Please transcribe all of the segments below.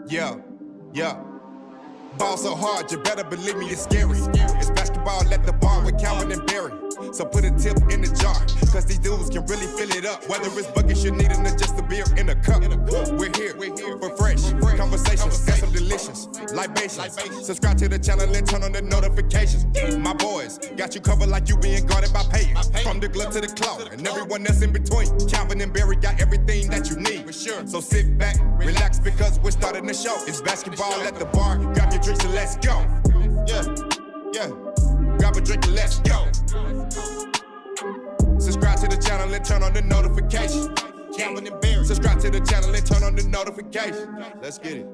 Yeah, yeah. Ball so hard, you better believe me, it's scary. It's basketball at the bar with Calvin and Barry. So put a tip in the jar, cause these dudes can really fill it up. Whether it's buckets you need or just a beer in a cup. We're here for fresh conversations, got some delicious libations. Subscribe to the channel and turn on the notifications. My boys got you covered like you being guarded by Peyton. From the glove to the claw and everyone else in between. Calvin and Barry got everything that you need. So sit back, relax, because we're starting the show. It's basketball at the bar, grab your drinks and let's go. Yeah. Grab a drink and let's go. Subscribe to the channel and turn on the notification. Calvin and Barry. Subscribe to the channel and turn on the notification. Let's get it.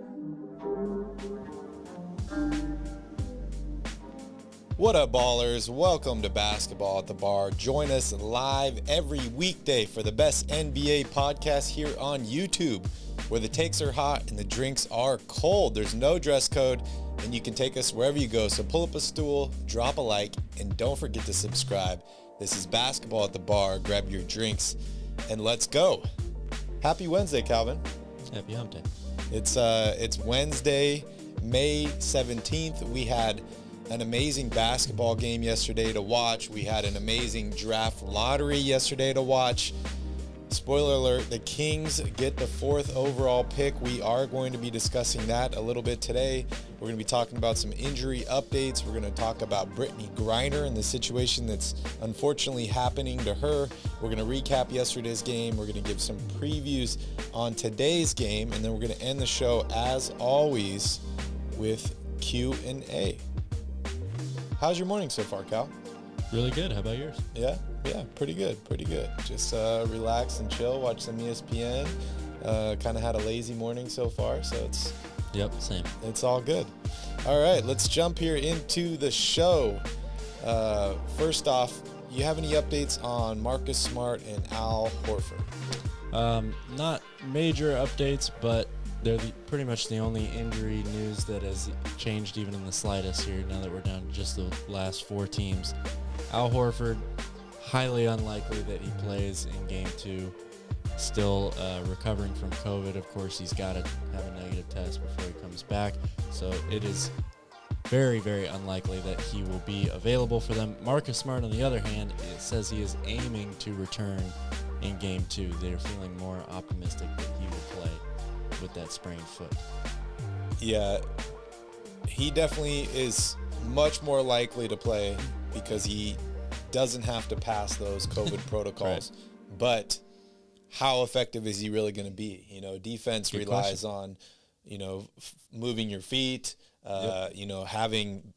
What up, ballers? Welcome to Basketball at the Bar. Join us live every weekday for the best NBA podcast here on YouTube, where the takes are hot and the drinks are cold. There's no dress code, and you can take us wherever you go. So pull up a stool, drop a like, and don't forget to subscribe. This is Basketball at the Bar. Grab your drinks, and let's go. Happy Wednesday, Calvin. Happy hump day. It's Wednesday, May 17th. We had an amazing basketball game yesterday to watch. We had an amazing draft lottery yesterday to watch. Spoiler alert, the Kings get the 4th overall pick. We are going to be discussing that a little bit today. We're going to be talking about some injury updates. We're going to talk about Brittany Griner and the situation that's unfortunately happening to her. We're going to recap yesterday's game. We're going to give some previews on today's game, and then we're going to end the show, as always, with Q&A. How's your morning so far, Cal? Really good. How about yours? Yeah, pretty good. Just relax and chill, watch some ESPN. Kind of had a lazy morning so far, so Same. It's all good. All right, let's jump here into the show. First off, you have any updates on Marcus Smart and Al Horford? Not major updates, but they're pretty much the only injury news that has changed even in the slightest here now that we're down to just the last 4 teams. Al Horford, highly unlikely that he plays in Game 2. Still recovering from COVID. Of course, he's got to have a negative test before he comes back. So it is very, very unlikely that he will be available for them. Marcus Smart, on the other hand, it says he is aiming to return in Game 2. They're feeling more optimistic that he will play with that sprained foot. Yeah, he definitely is much more likely to play because he doesn't have to pass those COVID protocols. Right. But how effective is he really going to be? Defense Good relies question. On, moving your feet, having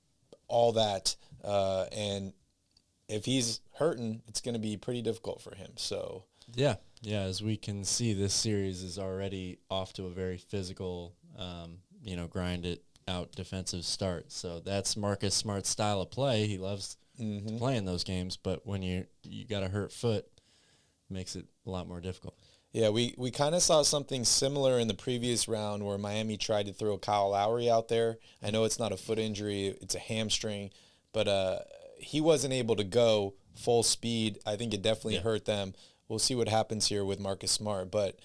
all that. And if he's hurting, it's going to be pretty difficult for him. So Yeah, as we can see, this series is already off to a very physical, grind it out defensive start. So that's Marcus Smart's style of play. He loves to play in those games, but when you got a hurt foot, makes it a lot more difficult. Yeah, we kind of saw something similar in the previous round where Miami tried to throw Kyle Lowry out there. I know it's not a foot injury, it's a hamstring, but he wasn't able to go full speed. I think it definitely hurt them. We'll see what happens here with Marcus Smart, but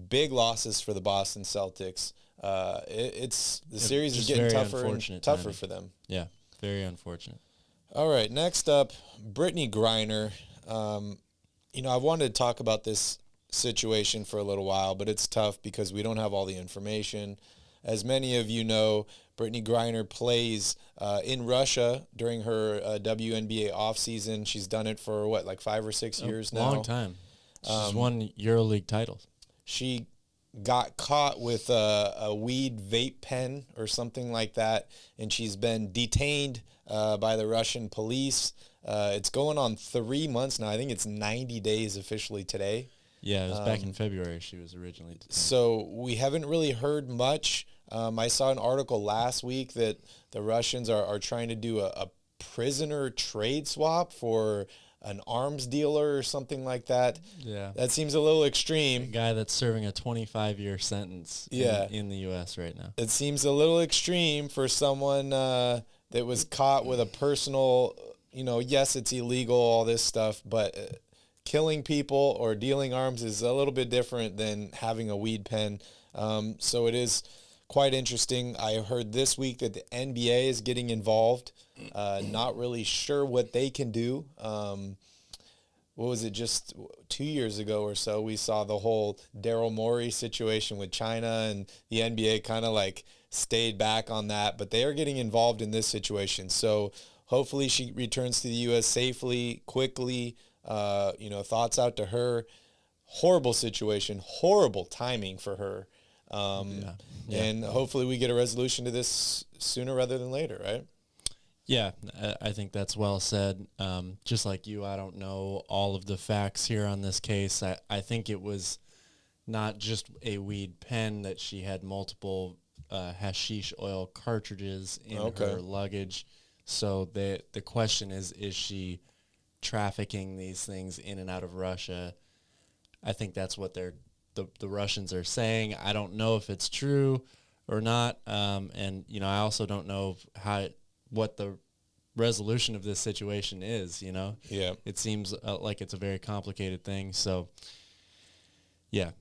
big losses for the Boston Celtics. Series is getting tougher and tougher for them. Yeah, very unfortunate. All right, next up, Brittany Griner. I've wanted to talk about this situation for a little while, but it's tough because we don't have all the information. As many of you know, Brittany Griner plays in Russia during her WNBA offseason. She's done it for, 5 or 6 years now? Long time. She's won EuroLeague titles. She got caught with a weed vape pen or something like that, and she's been detained by the Russian police. It's going on 3 months now. I think it's 90 days officially today. Yeah, it was back in February she was originally detained. So we haven't really heard much. I saw an article last week that the Russians are trying to do a prisoner trade swap for an arms dealer or something like that. Yeah. That seems a little extreme. A guy that's serving a 25-year sentence in the U.S. right now. It seems a little extreme for someone that was caught with a personal, yes, it's illegal, all this stuff, but killing people or dealing arms is a little bit different than having a weed pen. So it is quite interesting. I heard this week that the NBA is getting involved. Not really sure what they can do. What was it, just 2 years ago or so, we saw the whole Daryl Morey situation with China, and the NBA kind of like stayed back on that, but they are getting involved in this situation. So hopefully she returns to the U.S. safely, quickly. Thoughts out to her. Horrible situation, horrible timing for her. And hopefully we get a resolution to this sooner rather than later, right? Yeah, I think that's well said. Just like you, I don't know all of the facts here on this case. I think it was not just a weed pen, that she had multiple hashish oil cartridges in her luggage. So the question is she trafficking these things in and out of Russia? I think that's what the Russians are saying. I don't know if it's true or not. And I also don't know what the resolution of this situation is, Yeah. It seems like it's a very complicated thing. So, yeah,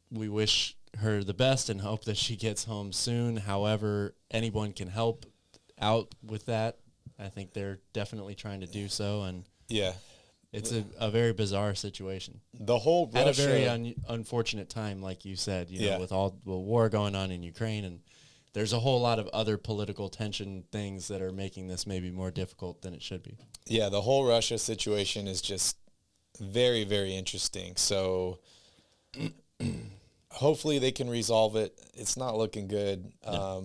we wish her the best and hope that she gets home soon. However, anyone can help out with that. I think they're definitely trying to do so. And yeah, it's a very bizarre situation. The whole Russia, at a very unfortunate time, like you said, with all the war going on in Ukraine, and there's a whole lot of other political tension things that are making this maybe more difficult than it should be. Yeah, the whole Russia situation is just very, very interesting. So hopefully they can resolve it. It's not looking good. Yeah.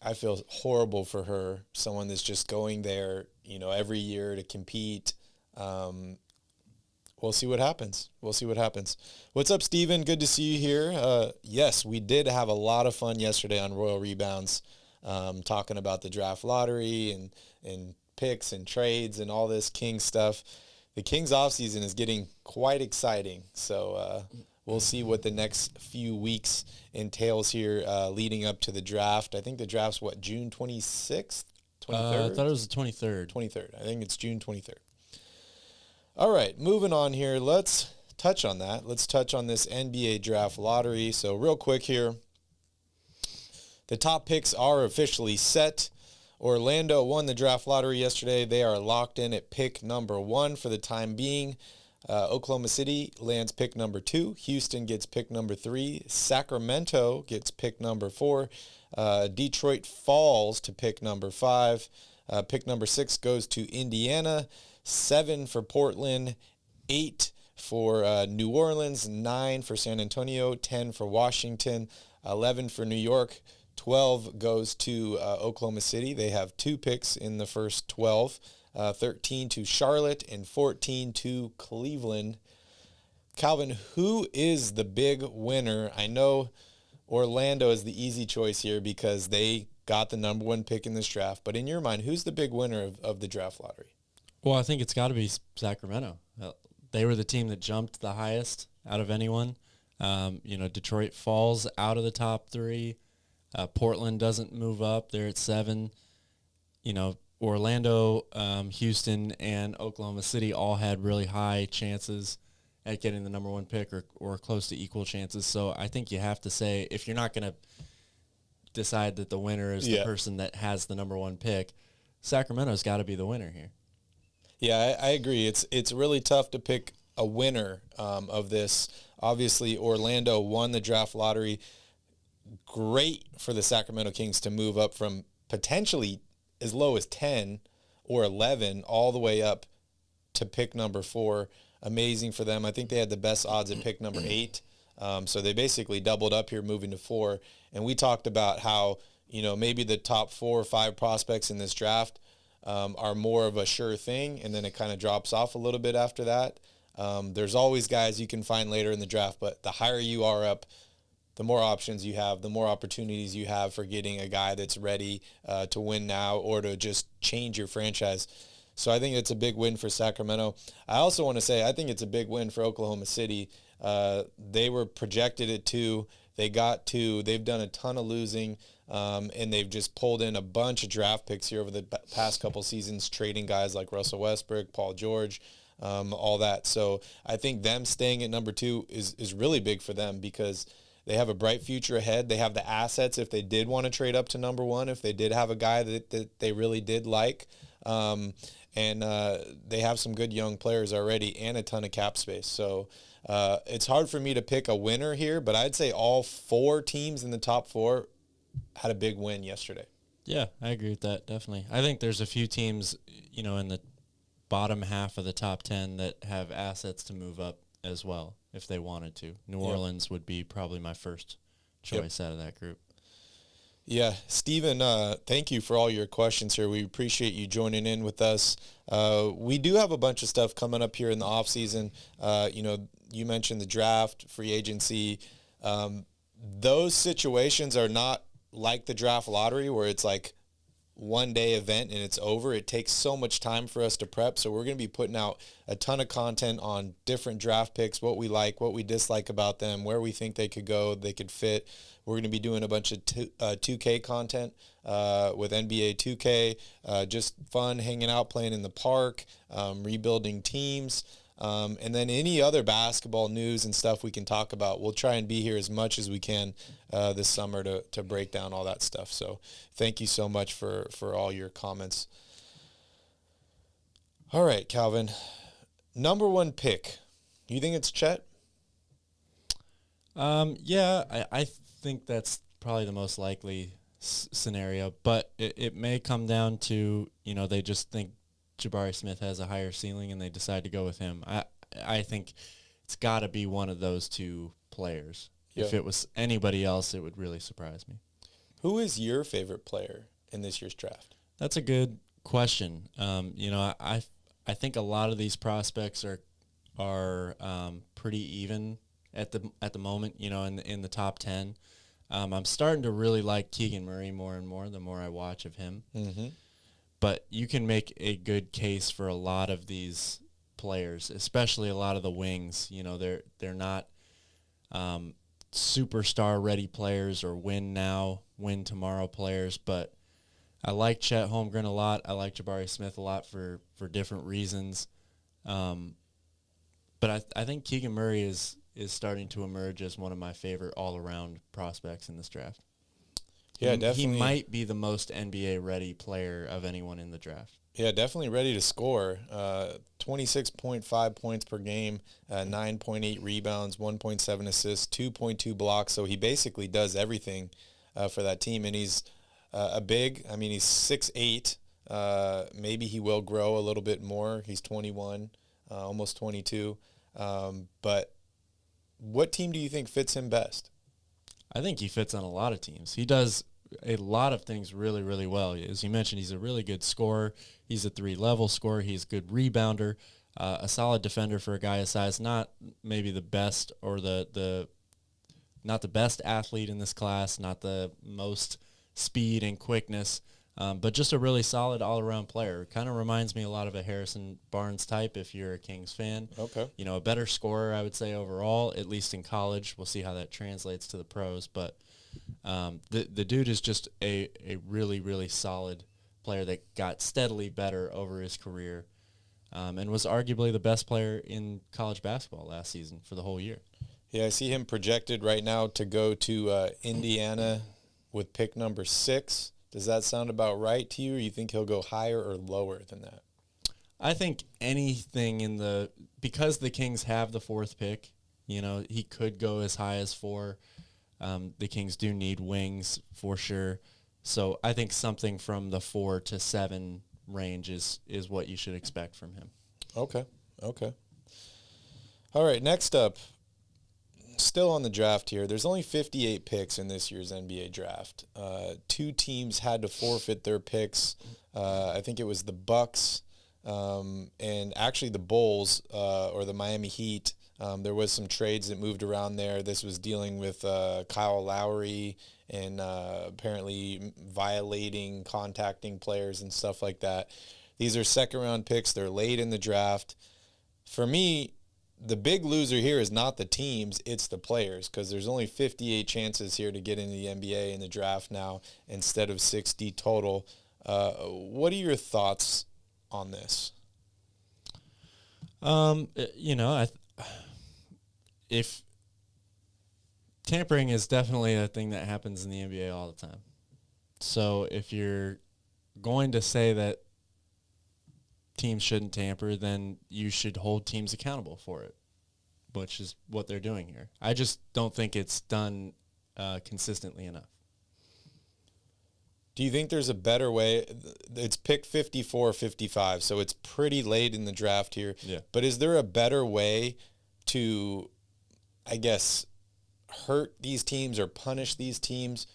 I feel horrible for her, someone that's just going there, every year to compete. We'll see what happens. What's up, Steven? Good to see you here. Yes, we did have a lot of fun yesterday on Royal Rebounds, talking about the draft lottery and picks and trades and all this Kings stuff. The Kings offseason is getting quite exciting. So we'll see what the next few weeks entails here leading up to the draft. I think the draft's, June 26th? 23rd? I thought it was the 23rd. 23rd. I think it's June 23rd. All right, moving on here. Let's touch on that. Let's touch on this NBA draft lottery. So real quick here, the top picks are officially set. Orlando won the draft lottery yesterday. They are locked in at pick number 1 for the time being. Oklahoma City lands pick number 2. Houston gets pick number 3. Sacramento gets pick number 4. Detroit falls to pick number 5. Pick number 6 goes to Indiana. 7 for Portland, 8 for New Orleans, 9 for San Antonio, 10 for Washington, 11 for New York, 12 goes to Oklahoma City. They have 2 picks in the first 12, 13 to Charlotte, and 14 to Cleveland. Calvin, who is the big winner? I know Orlando is the easy choice here because they got the number 1 pick in this draft, but in your mind, who's the big winner of the draft lottery? Well, I think it's got to be Sacramento. They were the team that jumped the highest out of anyone. Detroit falls out of the top 3. Portland doesn't move up. They're at 7. Orlando, Houston, and Oklahoma City all had really high chances at getting the number 1 pick or close to equal chances. So I think you have to say, if you're not going to decide that the winner is the person that has the number 1 pick, Sacramento's got to be the winner here. Yeah, I agree. It's really tough to pick a winner of this. Obviously, Orlando won the draft lottery. Great for the Sacramento Kings to move up from potentially as low as 10 or 11 all the way up to pick number 4. Amazing for them. I think they had the best odds at pick number 8. So they basically doubled up here moving to 4. And we talked about how, maybe the top 4 or 5 prospects in this draft are more of a sure thing, and then it kind of drops off a little bit after that. There's always guys you can find later in the draft, but the higher you are up, the more options you have, the more opportunities you have for getting a guy that's ready to win now or to just change your franchise. So I think it's a big win for Sacramento. I also want to say I think it's a big win for Oklahoma City. They were projected at 2. They got 2. They've done a ton of losing. And they've just pulled in a bunch of draft picks here over the past couple seasons, trading guys like Russell Westbrook, Paul George, all that. So I think them staying at number 2 is really big for them because They have a bright future ahead. They have the assets if they did want to trade up to number one, if they did have a guy that they really did like. And they have some good young players already and a ton of cap space. So it's hard for me to pick a winner here, but I'd say all 4 teams in the top 4 had a big win yesterday. Yeah, I agree with that, definitely. I think there's a few teams, in the bottom half of the top 10 that have assets to move up as well if they wanted to. New Orleans would be probably my first choice out of that group. Yeah, Steven, thank you for all your questions here. We appreciate you joining in with us. We do have a bunch of stuff coming up here in the off season. You mentioned the draft, free agency. Those situations are not like the draft lottery where it's like one-day event and it's over. It takes so much time for us to prep, so we're going to be putting out a ton of content on different draft picks, what we like, what we dislike about them, where we think they could go, they could fit. We're going to be doing a bunch of 2K content with NBA 2K, just fun, hanging out, playing in the park, rebuilding teams. And then any other basketball news and stuff we can talk about. We'll try and be here as much as we can this summer to break down all that stuff. So thank you so much for all your comments. All right, Calvin. Number 1 pick. You think it's Chet? Yeah, I think that's probably the most likely scenario. But it may come down to, they just think Jabari Smith has a higher ceiling and they decide to go with him. I think it's got to be one of those 2 players. Yeah. If it was anybody else, it would really surprise me. Who is your favorite player in this year's draft? That's a good question. I think a lot of these prospects are pretty even at the moment. In the top 10. I'm starting to really like Keegan Murray more and more the more I watch of him. Mm-hmm. But you can make a good case for a lot of these players, especially a lot of the wings. They're not superstar ready players or win now, win tomorrow players. But I like Chet Holmgren a lot. I like Jabari Smith a lot for different reasons. But I think Keegan Murray is starting to emerge as one of my favorite all around prospects in this draft. Yeah, definitely. He might be the most NBA-ready player of anyone in the draft. Yeah, definitely ready to score. 26.5 points per game, 9.8 rebounds, 1.7 assists, 2.2 blocks. So he basically does everything for that team. And he's he's 6'8". Maybe he will grow a little bit more. He's 21, almost 22. But what team do you think fits him best? I think he fits on a lot of teams. He does a lot of things really, really well. As you mentioned, he's a really good scorer. He's a 3-level scorer. He's a good rebounder, a solid defender for a guy his size. Not maybe the best or not the best athlete in this class, not the most speed and quickness, but just a really solid all-around player. Kind of reminds me a lot of a Harrison Barnes type if you're a Kings fan. Okay. A better scorer, I would say, overall, at least in college. We'll see how that translates to the pros. But the dude is just a really, really solid player that got steadily better over his career and was arguably the best player in college basketball last season for the whole year. Yeah, I see him projected right now to go to Indiana with pick number 6. Does that sound about right to you, or you think he'll go higher or lower than that? I think anything because the Kings have the 4th pick, he could go as high as 4. The Kings do need wings for sure. So I think something from the 4 to 7 range is what you should expect from him. Okay. All right, next up, still on the draft here. There's only 58 picks in this year's NBA draft. 2 teams had to forfeit their picks. I think it was the Bucks and actually the Bulls or the Miami Heat. There was some trades that moved around there. This was dealing with Kyle Lowry and apparently contacting players and stuff like that. These are second-round picks. They're late in the draft. For me, the big loser here is not the teams, it's the players, because there's only 58 chances here to get into the NBA in the draft now instead of 60 total. What are your thoughts on this? If tampering is definitely a thing that happens in the NBA all the time. So if you're going to say that teams shouldn't tamper, then you should hold teams accountable for it, which is what they're doing here. I just don't think it's done consistently enough. Do you think there's a better way? It's pick 54, 55, so it's pretty late in the draft here. Yeah. But is there a better way to, I guess, hurt these teams or punish these teams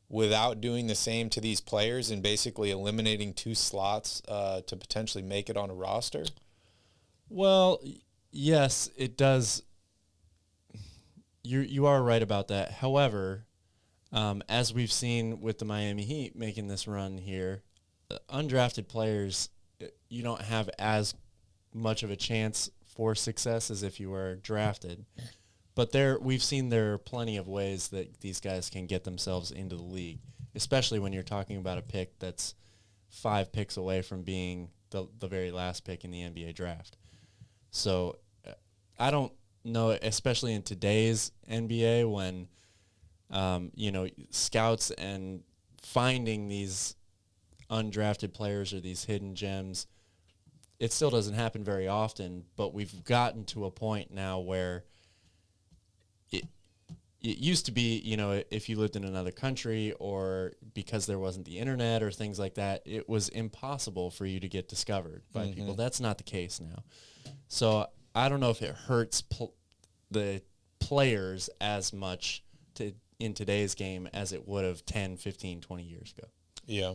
without doing the same to these players and basically eliminating 2 slots to potentially make it on a roster? Well, yes, it does. You are right about that. However, as we've seen with the Miami Heat making this run here, undrafted players, you don't have as much of a chance for success as if you were drafted. But we've seen there are plenty of ways that these guys can get themselves into the league, especially when you're talking about a pick that's 5 picks away from being the very last pick in the NBA draft. So I don't know, especially in today's NBA when scouts and finding these undrafted players or these hidden gems, it still doesn't happen very often, but we've gotten to a point now where it used to be, if you lived in another country or because there wasn't the internet or things like that, it was impossible for you to get discovered by people. That's not the case now. So I don't know if it hurts the players as much in today's game as it would have 10, 15, 20 years ago. Yeah.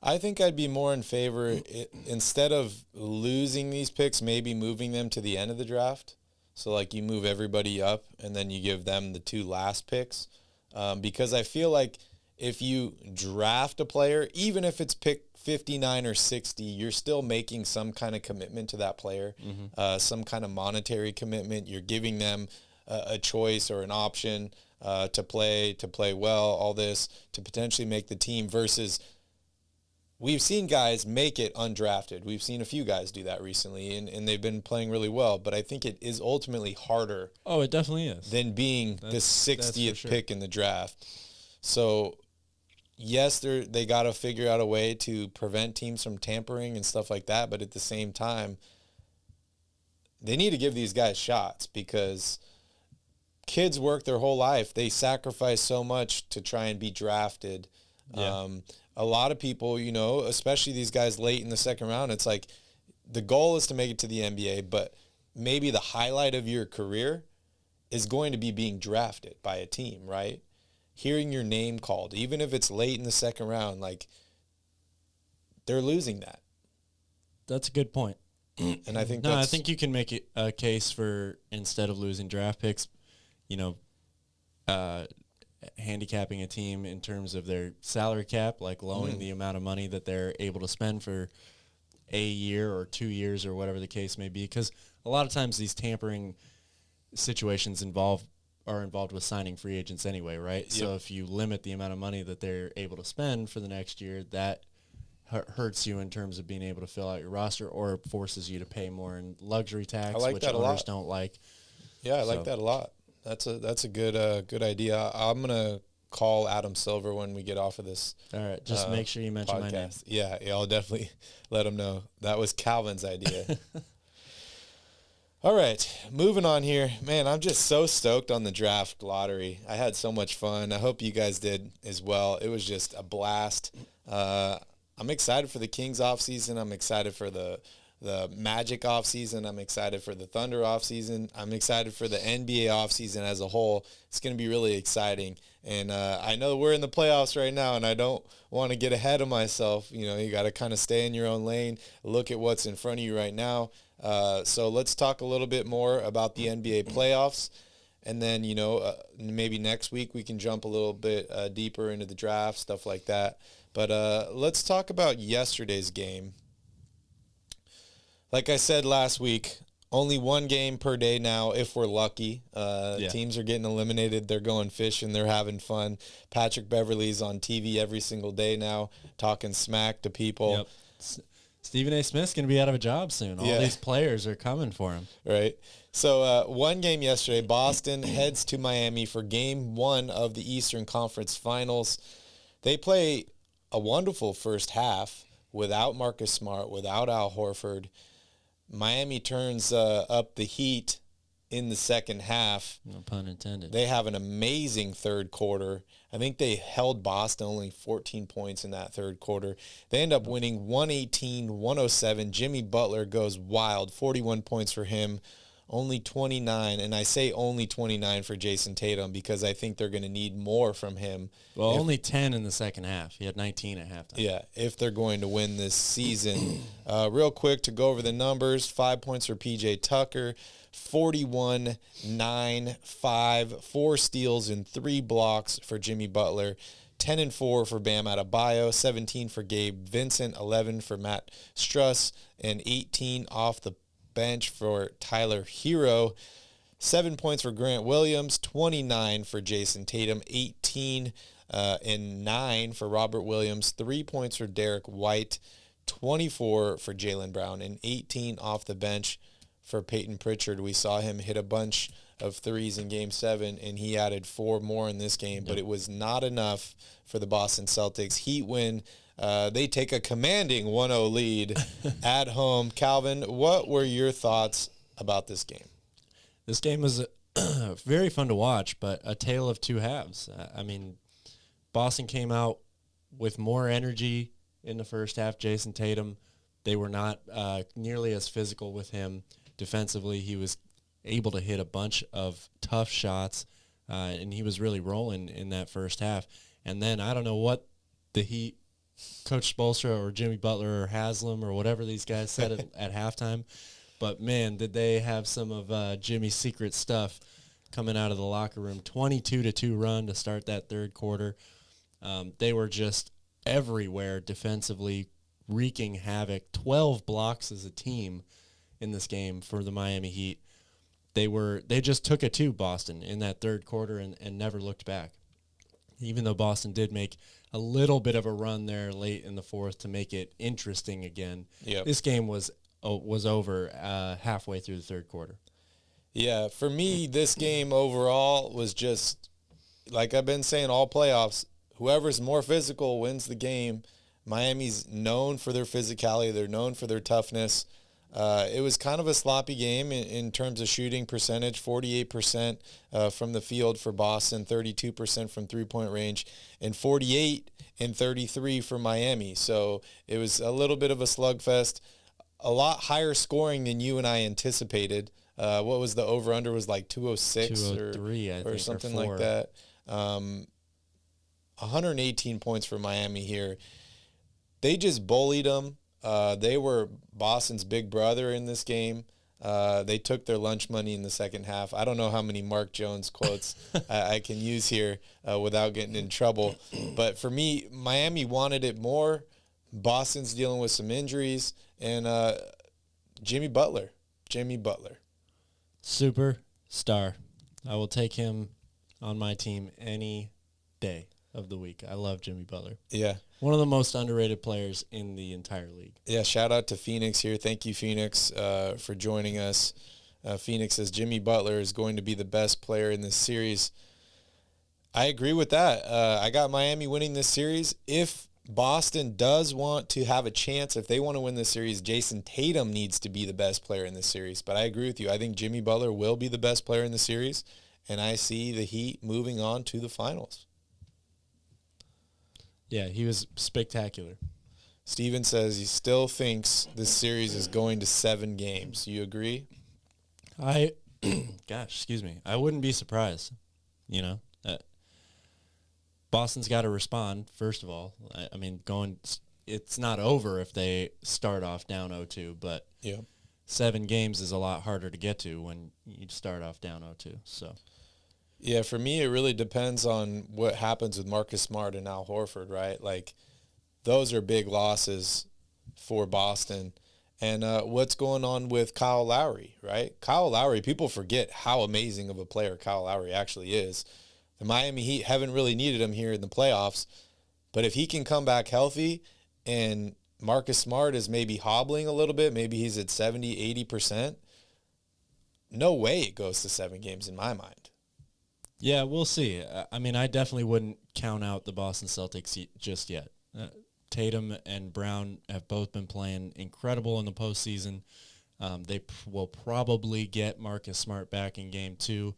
I think I'd be more in favor, instead of losing these picks, maybe moving them to the end of the draft. So, like, you move everybody up, and then you give them the 2 last picks. Because I feel like if you draft a player, even if it's pick 59 or 60, you're still making some kind of commitment to that player, some kind of monetary commitment. You're giving them a choice or an option to play well, all this, to potentially make the team, versus we've seen guys make it undrafted. We've seen a few guys do that recently, and they've been playing really well. But I think it is ultimately harder. Oh, it definitely is. Than being the 60th pick in the draft. So, yes, they got to figure out a way to prevent teams from tampering and stuff like that. But at the same time, they need to give these guys shots because kids work their whole life. They sacrifice so much to try and be drafted. Yeah. A lot of people, especially these guys late in the second round, it's like the goal is to make it to the NBA, but maybe the highlight of your career is going to be being drafted by a team, right? Hearing your name called, even if it's late in the second round, like, they're losing that. That's a good point. And I think I think you can make a case for, instead of losing draft picks, handicapping a team in terms of their salary cap, like lowering the amount of money that they're able to spend for a year or 2 years or whatever the case may be. Because a lot of times these tampering situations are involved with signing free agents anyway, right? Yep. So if you limit the amount of money that they're able to spend for the next year, that hurts you in terms of being able to fill out your roster, or forces you to pay more in luxury tax, which owners don't like. Yeah, I like that a lot. That's a good idea. I'm gonna call Adam Silver when we get off of this. All right, just make sure you mention my name. Yeah, I'll definitely let him know. That was Calvin's idea. All right, moving on here. Man, I'm just so stoked on the draft lottery. I had so much fun. I hope you guys did as well. It was just a blast. I'm excited for the Kings offseason. I'm excited for the Magic offseason. I'm excited for the Thunder offseason. I'm excited for the NBA offseason as a whole. It's going to be really exciting. And I know we're in the playoffs right now, and I don't want to get ahead of myself. You got to kind of stay in your own lane, look at what's in front of you right now. So let's talk a little bit more about the NBA playoffs. And then, maybe next week we can jump a little bit deeper into the draft, stuff like that. But let's talk about yesterday's game. Like I said last week, only one game per day now if we're lucky. Teams are getting eliminated. They're going fishing. They're having fun. Patrick Beverley's on TV every single day now talking smack to people. Yep. Stephen A. Smith's going to be out of a job soon. All these players are coming for him. Right. So one game yesterday, Boston heads to Miami for game 1 of the Eastern Conference Finals. They play a wonderful first half without Marcus Smart, without Al Horford. Miami turns up the heat in the second half. No pun intended. They have an amazing third quarter. I think they held Boston only 14 points in that third quarter. They end up winning 118-107. Jimmy Butler goes wild, 41 points for him, only 29. And I say only 29 for Jason Tatum because I think they're going to need more from him. Well, only 10 in the second half. He had 19 at halftime. Yeah, if they're going to win this season. Real quick to go over the numbers, 5 points for P.J. Tucker, 41, 9, 5, 4 steals and 3 blocks for Jimmy Butler, 10 and 4 for Bam Adebayo, 17 for Gabe Vincent, 11 for Matt Struss, and 18 off the bench for Tyler Hero. 7 points for Grant Williams, 29 for Jason Tatum, 18 and 9 for Robert Williams, 3 points for Derek White, 24 for Jaylen Brown, and 18 off the bench for Peyton Pritchard. We saw him hit a bunch of threes in Game 7, and he added 4 more in this game, but it was not enough for the Boston Celtics. Heat win. They take a commanding 1-0 lead at home. Calvin, what were your thoughts about this game? This game was very fun to watch, but a tale of two halves. I mean, Boston came out with more energy in the first half. Jason Tatum, they were not nearly as physical with him defensively. He was able to hit a bunch of tough shots, and he was really rolling in that first half. And then I don't know what the Heat, Coach Spoelstra or Jimmy Butler or Haslam or whatever these guys said at halftime, but, man, did they have some of Jimmy's secret stuff coming out of the locker room. 22-2 run to start that third quarter. They were just everywhere defensively, wreaking havoc. 12 blocks as a team in this game for the Miami Heat. They just took it to Boston in that third quarter and never looked back. Even though Boston did make a little bit of a run there late in the fourth to make it interesting again. Yep. This game was over halfway through the third quarter. Yeah, for me, this game overall was just, like I've been saying all playoffs, whoever's more physical wins the game. Miami's known for their physicality. They're known for their toughness. It was kind of a sloppy game in terms of shooting percentage, 48% from the field for Boston, 32% from three-point range, and 48 and 33 for Miami. So it was a little bit of a slugfest, a lot higher scoring than you and I anticipated. What was the over-under? Was like 206 203, I think, or something or 4. like that. 118 points for Miami here. They just bullied them. They were Boston's big brother in this game. They took their lunch money in the second half. I don't know how many Mark Jones quotes I can use here without getting in trouble. But for me, Miami wanted it more. Boston's dealing with some injuries. And Jimmy Butler. Superstar. I will take him on my team any day of the week. I love Jimmy Butler. Yeah. One of the most underrated players in the entire league. Yeah, shout out to Phoenix here. Thank you, Phoenix, for joining us. Phoenix says Jimmy Butler is going to be the best player in this series. I agree with that. I got Miami winning this series. If Boston does want to have a chance, if they want to win this series, Jason Tatum needs to be the best player in this series. But I agree with you. I think Jimmy Butler will be the best player in the series, and I see the Heat moving on to the finals. Yeah, he was spectacular. Steven says he still thinks this series is going to 7 games. You agree? I wouldn't be surprised. Boston's got to respond, first of all. I mean, it's not over if they start off down 0-2, but yeah, 7 games is a lot harder to get to when you start off down 0-2. So, yeah, for me, it really depends on what happens with Marcus Smart and Al Horford, right? Like, those are big losses for Boston. And what's going on with Kyle Lowry, right? Kyle Lowry, people forget how amazing of a player Kyle Lowry actually is. The Miami Heat haven't really needed him here in the playoffs, but if he can come back healthy and Marcus Smart is maybe hobbling a little bit. Maybe he's at 70, 80%. No way it goes to 7 games in my mind. Yeah, we'll see. I mean, I definitely wouldn't count out the Boston Celtics just yet. Tatum and Brown have both been playing incredible in the postseason. They will probably get Marcus Smart back in game 2.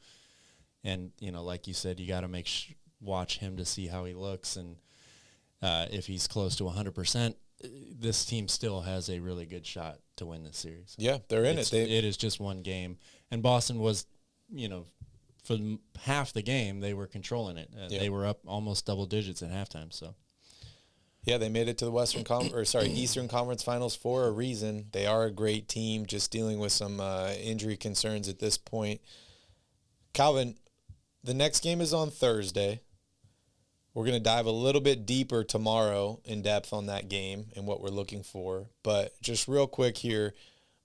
And, like you said, you got to watch him to see how he looks. And if he's close to 100%, this team still has a really good shot to win this series. Yeah, they're in it. It is just one game. And Boston was, for half the game, they were controlling it. They were up almost double digits at halftime. So, yeah, they made it to the Eastern Conference Finals for a reason. They are a great team, just dealing with some injury concerns at this point. Calvin, the next game is on Thursday. We're going to dive a little bit deeper tomorrow in depth on that game and what we're looking for. But just real quick here,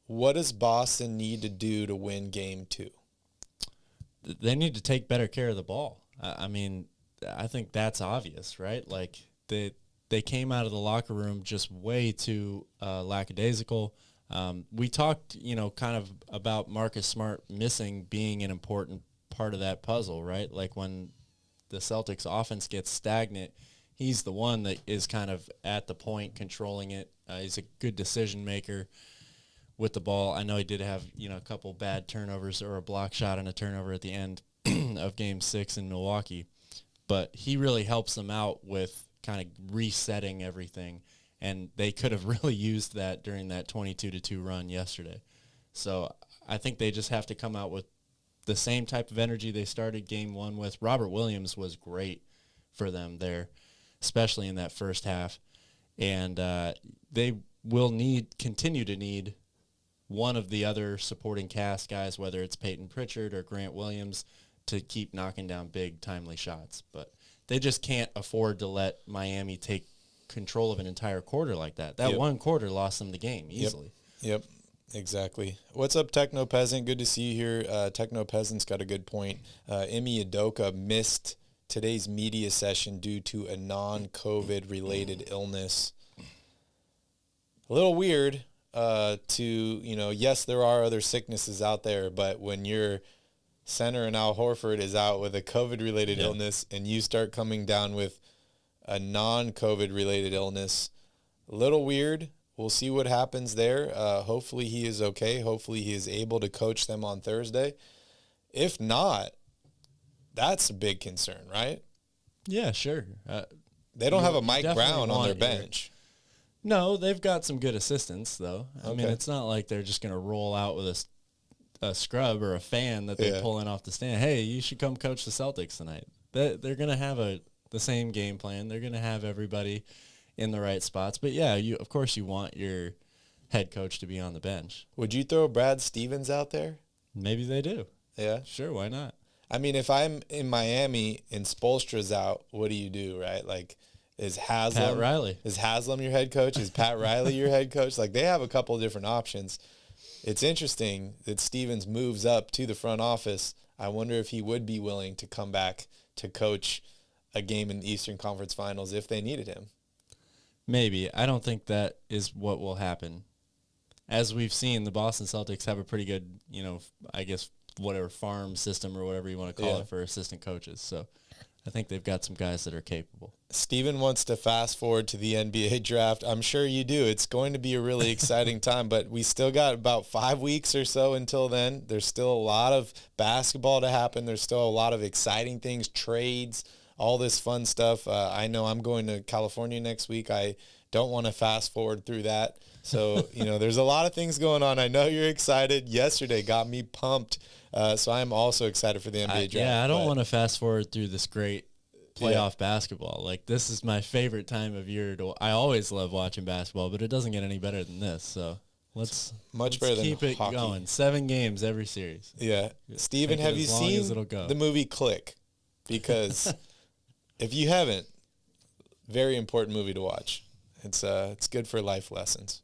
what does Boston need to do to win game 2? They need to take better care of the ball. I mean, I think that's obvious, right? Like, they came out of the locker room just way too lackadaisical. We talked, kind of about Marcus Smart missing being an important part of that puzzle, right? Like, when the Celtics offense gets stagnant, he's the one that is kind of at the point controlling it. He's a good decision maker with the ball. I know he did have, a couple bad turnovers or a block shot and a turnover at the end of game 6 in Milwaukee, but he really helps them out with kind of resetting everything, and they could have really used that during that 22-2 run yesterday. So I think they just have to come out with the same type of energy they started game 1 with. Robert Williams was great for them there, especially in that first half. And they will continue to need one of the other supporting cast guys, whether it's Peyton Pritchard or Grant Williams, to keep knocking down big, timely shots. But they just can't afford to let Miami take control of an entire quarter like that. That one quarter lost them the game easily. Yep. Exactly. What's up, Techno Peasant? Good to see you here. Techno Peasant's got a good point. Imi Udoka missed today's media session due to a non-COVID related illness. A little weird yes, there are other sicknesses out there, but when your center and Al Horford is out with a COVID related illness and you start coming down with a non-COVID related illness, a little weird. We'll see what happens there. Hopefully he is okay. Hopefully he is able to coach them on Thursday. If not, that's a big concern, right? Yeah, sure. They don't have a Mike Brown on their bench. No, they've got some good assistants, though. I mean, it's not like they're just going to roll out with a scrub or a fan that they pull in off the stand. Hey, you should come coach the Celtics tonight. They're going to have the same game plan. They're going to have everybody in the right spots. But, yeah, of course you want your head coach to be on the bench. Would you throw Brad Stevens out there? Maybe they do. Yeah? Sure, why not? I mean, if I'm in Miami and Spoelstra's out, what do you do, right? Like, is Haslam your head coach? Is Pat Riley your head coach? Like, they have a couple of different options. It's interesting that Stevens moves up to the front office. I wonder if he would be willing to come back to coach a game in the Eastern Conference Finals if they needed him. Maybe. I don't think that is what will happen. As we've seen, the Boston Celtics have a pretty good, I guess, whatever farm system or whatever you want to call it for assistant coaches. So I think they've got some guys that are capable. Steven wants to fast forward to the NBA draft. I'm sure you do. It's going to be a really exciting time, but we still got about 5 weeks or so until then. There's still a lot of basketball to happen. There's still a lot of exciting things, trades, all this fun stuff. I know I'm going to California next week. I don't want to fast forward through that. So, there's a lot of things going on. I know you're excited. Yesterday got me pumped. So I'm also excited for the NBA draft. Yeah, I don't want to fast forward through this great playoff basketball. Like, this is my favorite time of year. I always love watching basketball, but it doesn't get any better than this. So let's better than keep it hockey. going. 7 games every series. Yeah. Steven, have you seen the movie Click? Because if you haven't, very important movie to watch. It's good for life lessons.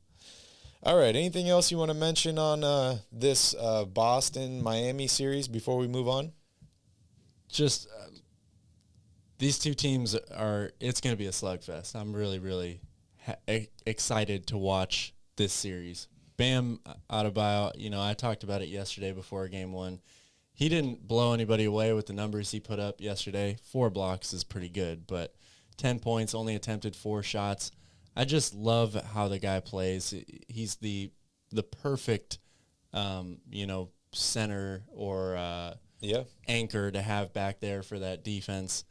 All right. Anything else you want to mention on this Boston-Miami series before we move on? Just these two teams it's going to be a slugfest. I'm really, really excited to watch this series. Bam Adebayo, I talked about it yesterday before game one. He didn't blow anybody away with the numbers he put up yesterday. 4 blocks is pretty good, but 10 points, only attempted 4 shots. I just love how the guy plays. He's the perfect, center or anchor to have back there for that defense.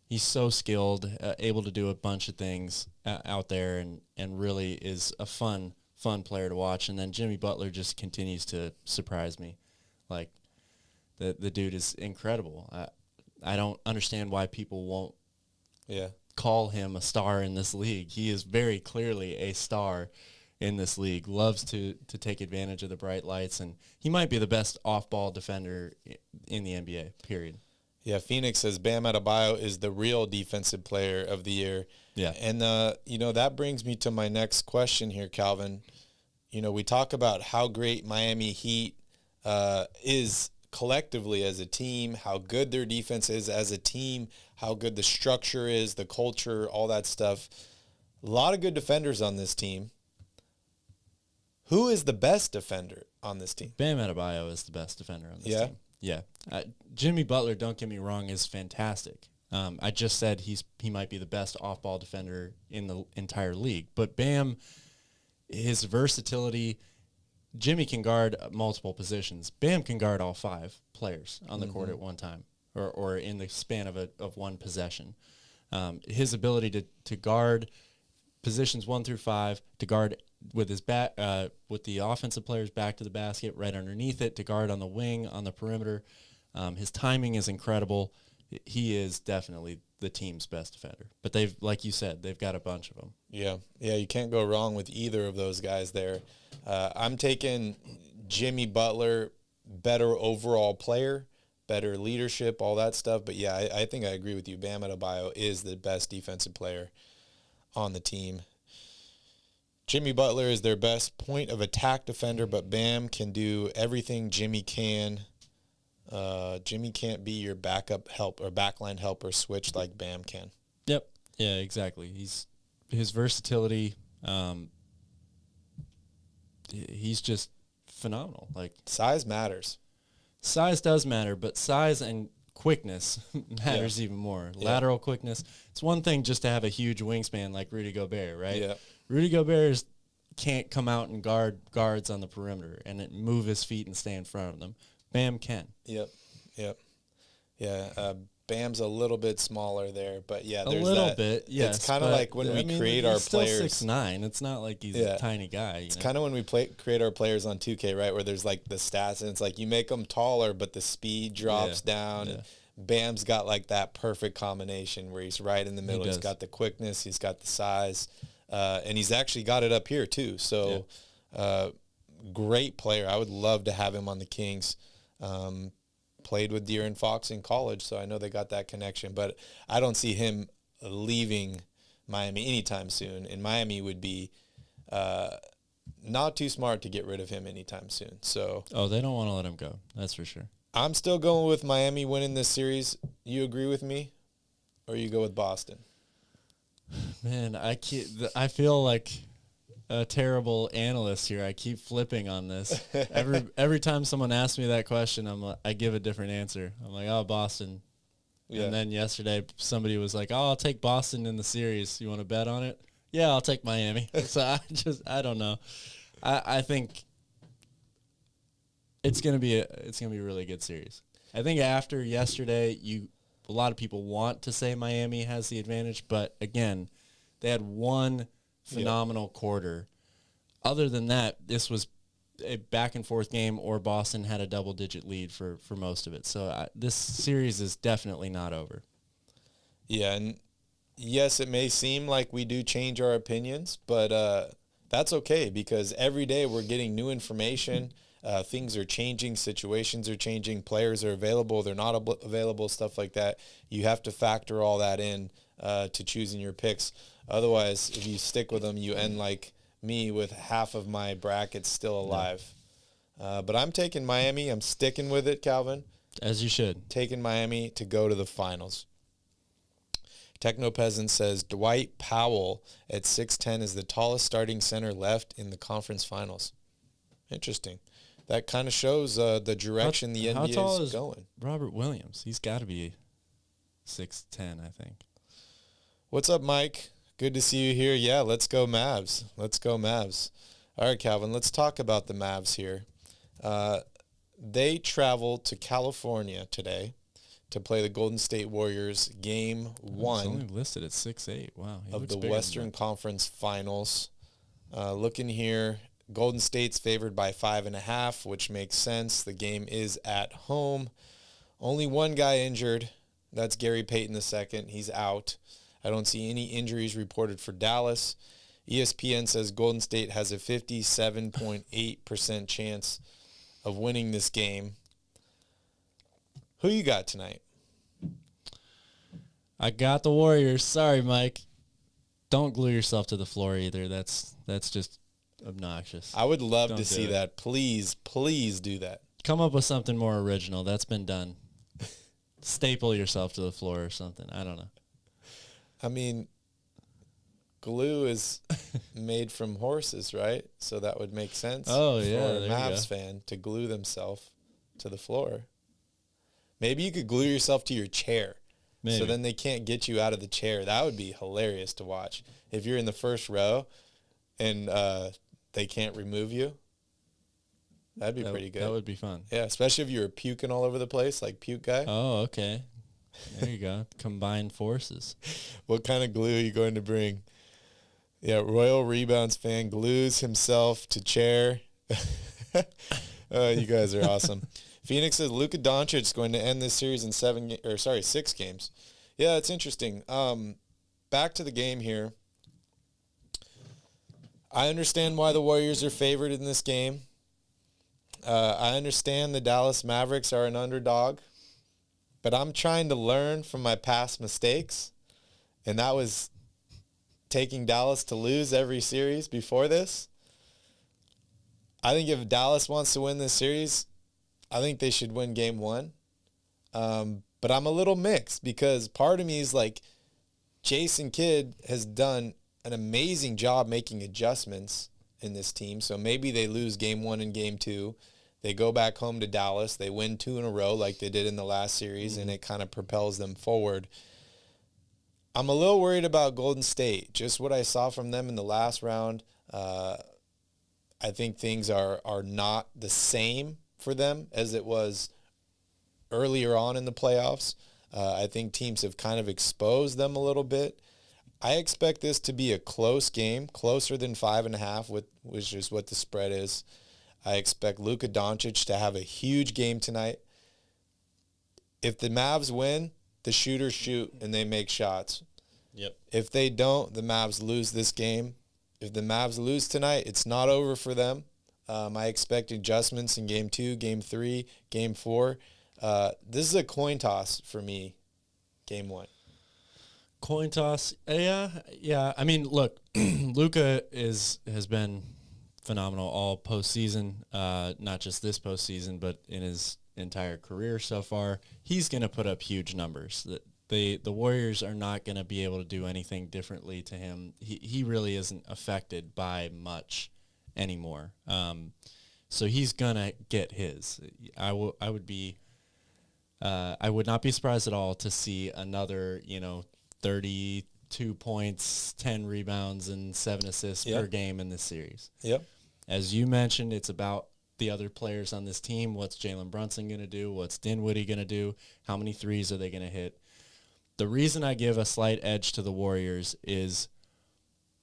He's so skilled, able to do a bunch of things out there, and really is a fun player to watch. And then Jimmy Butler just continues to surprise me. Like, the dude is incredible. I don't understand why people won't call him a star in this league. He is very clearly a star in this league, loves to take advantage of the bright lights, and he might be the best off-ball defender in the NBA, period. Yeah, Phoenix says Bam Adebayo is the real defensive player of the year. Yeah. And, that brings me to my next question here, Calvin. We talk about how great Miami Heat is collectively as a team, how good their defense is as a team, how good the structure is, the culture, all that stuff. A lot of good defenders on this team. Who is the best defender on this team? Bam Adebayo is the best defender on this team. Yeah. Jimmy Butler, don't get me wrong, is fantastic. I just said he might be the best off-ball defender in the entire league. But Bam, his versatility, Jimmy can guard multiple positions. Bam can guard all 5 players on the court at one time, or in the span of one possession. His ability to guard positions 1 through 5, to guard with his back, with the offensive players back to the basket, right underneath it, to guard on the wing, on the perimeter. His timing is incredible. He is definitely the team's best defender. But like you said, they've got a bunch of them. Yeah, you can't go wrong with either of those guys there. I'm taking Jimmy Butler, better overall player, better leadership, all that stuff. But yeah, I think I agree with you. Bam Adebayo is the best defensive player on the team. Jimmy Butler is their best point of attack defender, but Bam can do everything Jimmy can. Jimmy can't be your backup help or backline helper switch like Bam can. Yep. Yeah, exactly. His versatility, he's just phenomenal. Like, size matters. Size does matter, but size and quickness matters even more. Lateral quickness. It's one thing just to have a huge wingspan like Rudy Gobert, right? Yeah. Rudy Gobert can't come out and guards on the perimeter and move his feet and stay in front of them. Bam can. Yep. Yeah, Bam's a little bit smaller there, but yeah, there's a little bit. Yes, it's kind of like when we create our players. He's still 6'9". It's not like he's a tiny guy. It's kind of when we create our players on 2K, right? Where there's like the stats, and it's like you make them taller, but the speed drops down. Yeah. And Bam's got like that perfect combination where he's right in the middle. He's got the quickness, he's got the size, and he's actually got it up here too. So, great player. I would love to have him on the Kings. Played with De'Aaron Fox in college, so I know they got that connection. But I don't see him leaving Miami anytime soon. And Miami would be not too smart to get rid of him anytime soon. So they don't want to let him go. That's for sure. I'm still going with Miami winning this series. You agree with me, or you go with Boston? Man, I feel like a terrible analyst here. I keep flipping on this. Every time someone asks me that question, I give a different answer. I'm like, Boston. Yeah. And then yesterday somebody was like, I'll take Boston in the series. You want to bet on it? Yeah, I'll take Miami. So I don't know. I think it's gonna be a really good series. I think after yesterday, a lot of people want to say Miami has the advantage, but again, they had one phenomenal quarter. Other than that, this was a back and forth game, or Boston had a double-digit lead for most of it. So this series is definitely not over. Yeah, and yes, it may seem like we do change our opinions, but that's okay because every day we're getting new information. Things are changing, situations are changing, players are available, they're not available, stuff like that. You have to factor all that in to choosing your picks. Otherwise, if you stick with them, you end like me with half of my brackets still alive. Yeah. But I'm taking Miami. I'm sticking with it, Calvin. As you should. Taking Miami to go to the finals. Techno Peasant says Dwight Powell at 6'10" is the tallest starting center left in the conference finals. Interesting. That kind of shows the direction the How tall NBA is is going. Robert Williams? He's got to be 6'10", I think. What's up, Mike? Good to see you here. Yeah, let's go Mavs. Let's go Mavs. All right, Calvin, let's talk about the Mavs here. They traveled to California today to play the Golden State Warriors game one. He's only listed at 6'8". Wow. Of the Western Conference Finals. Looking here, Golden State's favored by 5.5, which makes sense. The game is at home. Only one guy injured. That's Gary Payton II. He's out. I don't see any injuries reported for Dallas. ESPN says Golden State has a 57.8% chance of winning this game. Who you got tonight? I got the Warriors. Sorry, Mike. Don't glue yourself to the floor either. That's just obnoxious. I would love Don't to do see it. that. Please, please do that. Come up with something more original. That's been done. Staple yourself to the floor or something. I don't know. I mean, glue is made from horses, right? So that would make sense Oh, yeah, for a there you Mavs go. fan to glue themselves to the floor. Maybe you could glue yourself to your chair. Maybe. So then they can't get you out of the chair. That would be hilarious to watch. If you're in the first row and they can't remove you, that'd be pretty good. That would be fun. Yeah, especially if you were puking all over the place, like puke guy. Oh, okay. There you go. Combined forces. What kind of glue are you going to bring? Yeah, Royal Rebounds fan glues himself to chair. You guys are awesome. Phoenix says Luka Doncic is going to end this series in 6 games. Yeah, it's interesting. Back to the game here. I understand why the Warriors are favored in this game. I understand the Dallas Mavericks are an underdog. But I'm trying to learn from my past mistakes, and that was taking Dallas to lose every series before this. I think if Dallas wants to win this series, I think they should win game one. But I'm a little mixed because part of me is like, Jason Kidd has done an amazing job making adjustments in this team. So maybe they lose game one and game two. They go back home to Dallas. They win 2 in a row like they did in the last series, and it kind of propels them forward. I'm a little worried about Golden State. Just what I saw from them in the last round, I think things are not the same for them as it was earlier on in the playoffs. I think teams have kind of exposed them a little bit. I expect this to be a close game, closer than 5.5, which is what the spread is. I expect Luka Doncic to have a huge game tonight. If the Mavs win, the shooters shoot and they make shots. Yep. If they don't, the Mavs lose this game. If the Mavs lose tonight, it's not over for them. I expect adjustments in game 2, game 3, game 4. This is a coin toss for me, game 1. Coin toss. Yeah. I mean, look, Luka has been phenomenal all postseason, not just this postseason, but in his entire career so far. He's going to put up huge numbers. The Warriors are not going to be able to do anything differently to him. He really isn't affected by much anymore. So he's going to get his. I would not be surprised at all to see another, 32 points, 10 rebounds, and 7 assists per game in this series. Yep. As you mentioned, it's about the other players on this team. What's Jalen Brunson going to do? What's Dinwiddie going to do? How many threes are they going to hit? The reason I give a slight edge to the Warriors is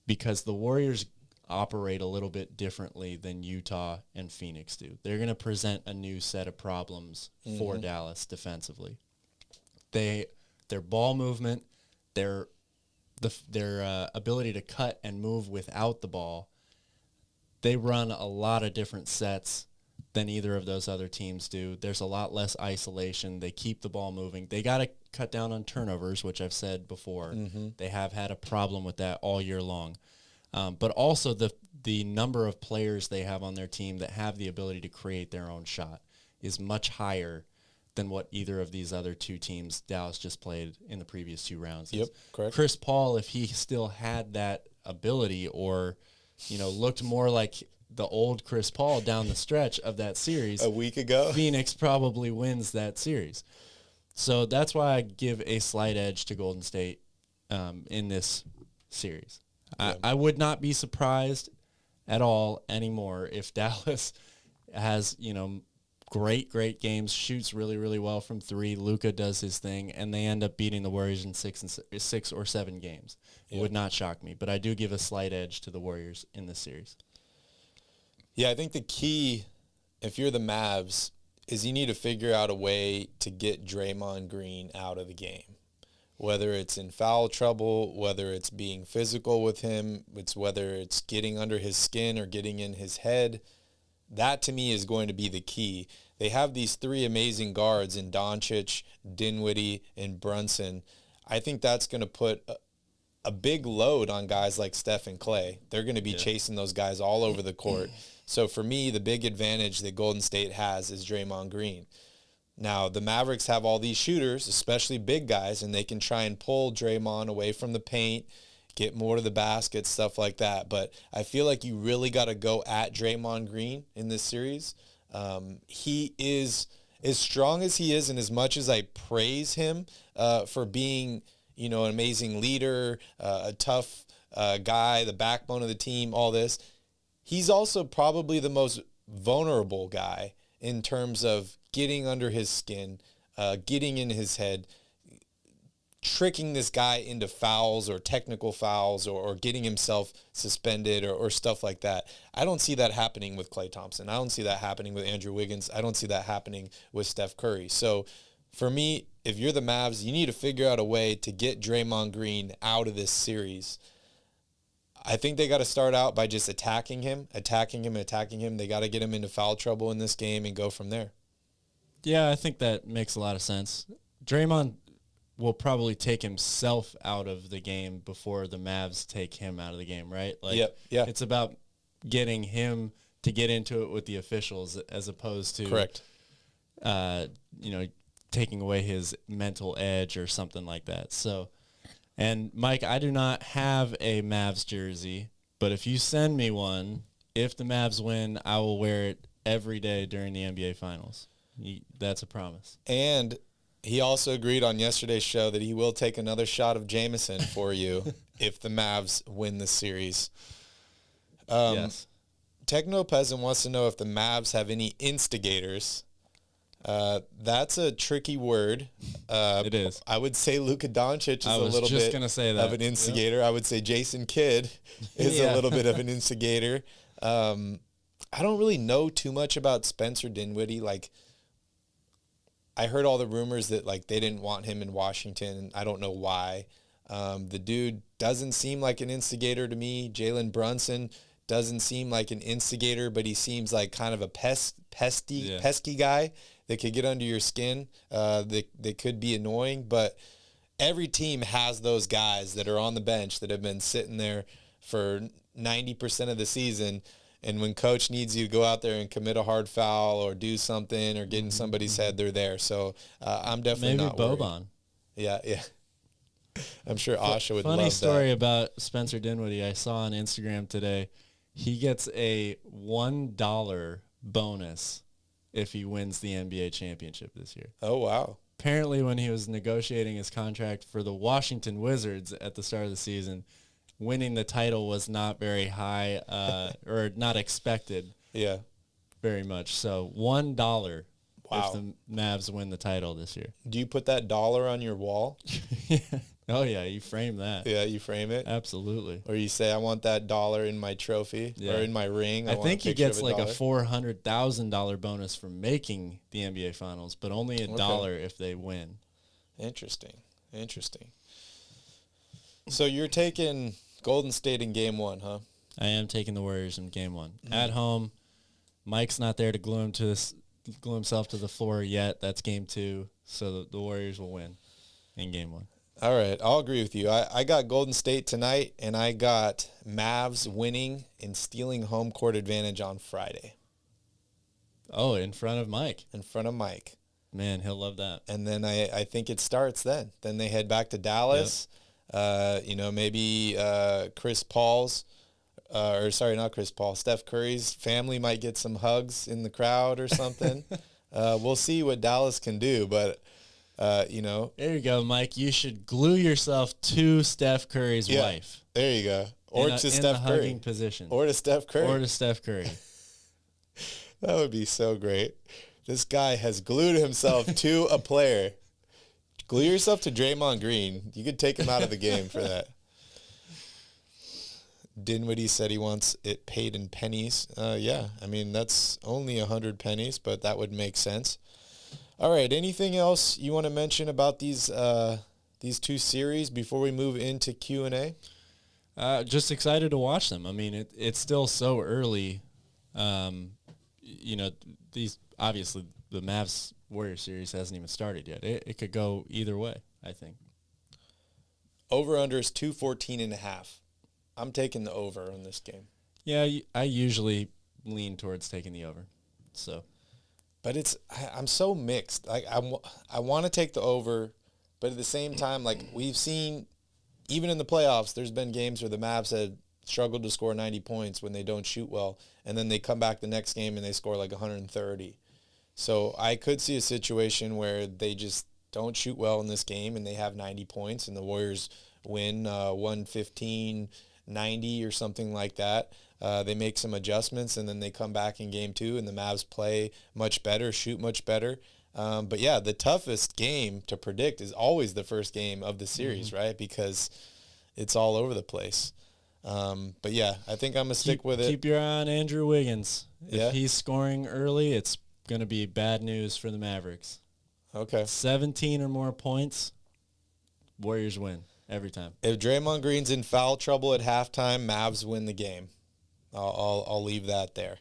because the Warriors operate a little bit differently than Utah and Phoenix do. They're going to present a new set of problems for Dallas defensively. Their ball movement, their ability to cut and move without the ball, they run a lot of different sets than either of those other teams do. There's a lot less isolation. They keep the ball moving. They got to cut down on turnovers, which I've said before. They have had a problem with that all year long. But also the number of players they have on their team that have the ability to create their own shot is much higher than what either of these other two teams Dallas just played in the previous 2 rounds. Yep, correct. Chris Paul, if he still had that ability or, looked more like the old Chris Paul down the stretch of that series a week ago, Phoenix probably wins that series. So that's why I give a slight edge to Golden State in this series. Yeah. I would not be surprised at all anymore if Dallas has, great games, shoots really, really well from 3. Luka does his thing, and they end up beating the Warriors in 6 or 7 games. It would not shock me, but I do give a slight edge to the Warriors in this series. Yeah, I think the key, if you're the Mavs, is you need to figure out a way to get Draymond Green out of the game. Whether it's in foul trouble, whether it's being physical with him, whether it's getting under his skin or getting in his head. That, to me, is going to be the key. They have these 3 amazing guards in Doncic, Dinwiddie, and Brunson. I think that's going to put a big load on guys like Steph and Clay. They're going to be chasing those guys all over the court. So for me, the big advantage that Golden State has is Draymond Green. Now, the Mavericks have all these shooters, especially big guys, and they can try and pull Draymond away from the paint, get more to the basket, stuff like that. But I feel like you really got to go at Draymond Green in this series. He is, as strong as he is, and as much as I praise him for being, an amazing leader, a tough guy, the backbone of the team, all this, he's also probably the most vulnerable guy in terms of getting under his skin, getting in his head, tricking this guy into fouls or technical fouls or getting himself suspended or stuff like that. I don't see that happening with Klay Thompson. I don't see that happening with Andrew Wiggins. I don't see that happening with Steph Curry. So for me, if you're the Mavs, you need to figure out a way to get Draymond Green out of this series. I think they got to start out by just attacking him. They got to get him into foul trouble in this game and go from there. Yeah, I think that makes a lot of sense. Draymond will probably take himself out of the game before the Mavs take him out of the game, right? It's about getting him to get into it with the officials as opposed to correct. Taking away his mental edge or something like that. So, and Mike, I do not have a Mavs jersey, but if you send me one, if the Mavs win, I will wear it every day during the NBA Finals. That's a promise. And he also agreed on yesterday's show that he will take another shot of Jameson for you if the Mavs win the series. Yes. Techno Peasant wants to know if the Mavs have any instigators. That's a tricky word. It is. I would say Luka Doncic is a little bit of an instigator. Yep. I would say Jason Kidd is a little bit of an instigator. I don't really know too much about Spencer Dinwiddie. I heard all the rumors that they didn't want him in Washington, and I don't know why. The dude doesn't seem like an instigator to me. Jalen Brunson doesn't seem like an instigator, but he seems like kind of a pesky guy that could get under your skin. That could be annoying, but every team has those guys that are on the bench that have been sitting there for 90% of the season. And when coach needs you to go out there and commit a hard foul or do something or get in somebody's head, they're there. So I'm definitely not worried. Maybe Boban. Yeah. I'm sure Asha would love that. Funny story about Spencer Dinwiddie I saw on Instagram today. He gets a $1 bonus if he wins the NBA championship this year. Oh, wow. Apparently when he was negotiating his contract for the Washington Wizards at the start of the season, winning the title was not very high or not expected very much. So $1 if the Mavs win the title this year. Do you put that dollar on your wall? Oh, yeah, you frame that. Yeah, you frame it? Absolutely. Or you say, I want that dollar in my trophy or in my ring. I think he gets a $400,000 bonus for making the NBA Finals, but only $1 if they win. Interesting. So you're taking Golden State in Game 1, huh? I am taking the Warriors in Game 1. Mm-hmm. At home, Mike's not there to glue himself to the floor yet. That's Game 2, so the Warriors will win in Game 1. All right, I'll agree with you. I got Golden State tonight, and I got Mavs winning and stealing home court advantage on Friday. Oh, in front of Mike. Man, he'll love that. And then I think it starts then. Then they head back to Dallas. Yep. Maybe Chris Paul's, not Chris Paul, Steph Curry's family might get some hugs in the crowd or something. We'll see what Dallas can do, but, There you go, Mike. You should glue yourself to Steph Curry's wife. There you go. Or to Steph Curry. Hugging position. Or to Steph Curry. Or to Steph Curry. That would be so great. This guy has glued himself to a player. Glue yourself to Draymond Green. You could take him out of the game for that. Dinwiddie said he wants it paid in pennies. Yeah, I mean, that's only 100 pennies, but that would make sense. All right, anything else you want to mention about these two series before we move into Q&A? Just excited to watch them. I mean, it's still so early. These obviously the Mavs Warriors series hasn't even started yet. It could go either way, I think. Over under is 214.5. I'm taking the over on this game. Yeah, I usually lean towards taking the over. So, but I'm so mixed. Like I want to take the over, but at the same time, like we've seen, even in the playoffs, there's been games where the Mavs had struggled to score 90 points when they don't shoot well, and then they come back the next game and they score like 130. So I could see a situation where they just don't shoot well in this game and they have 90 points and the Warriors win 115-90 or something like that. They make some adjustments and then they come back in game 2 and the Mavs play much better, shoot much better. But yeah, the toughest game to predict is always the first game of the series, right? Because it's all over the place. But yeah, I think I'm going to stick with it. Keep your eye on Andrew Wiggins. Yeah. If he's scoring early, it's going to be bad news for the Mavericks. Okay. 17 or more points, Warriors win every time. If Draymond Green's in foul trouble at halftime, Mavs win the game. I'll leave that there.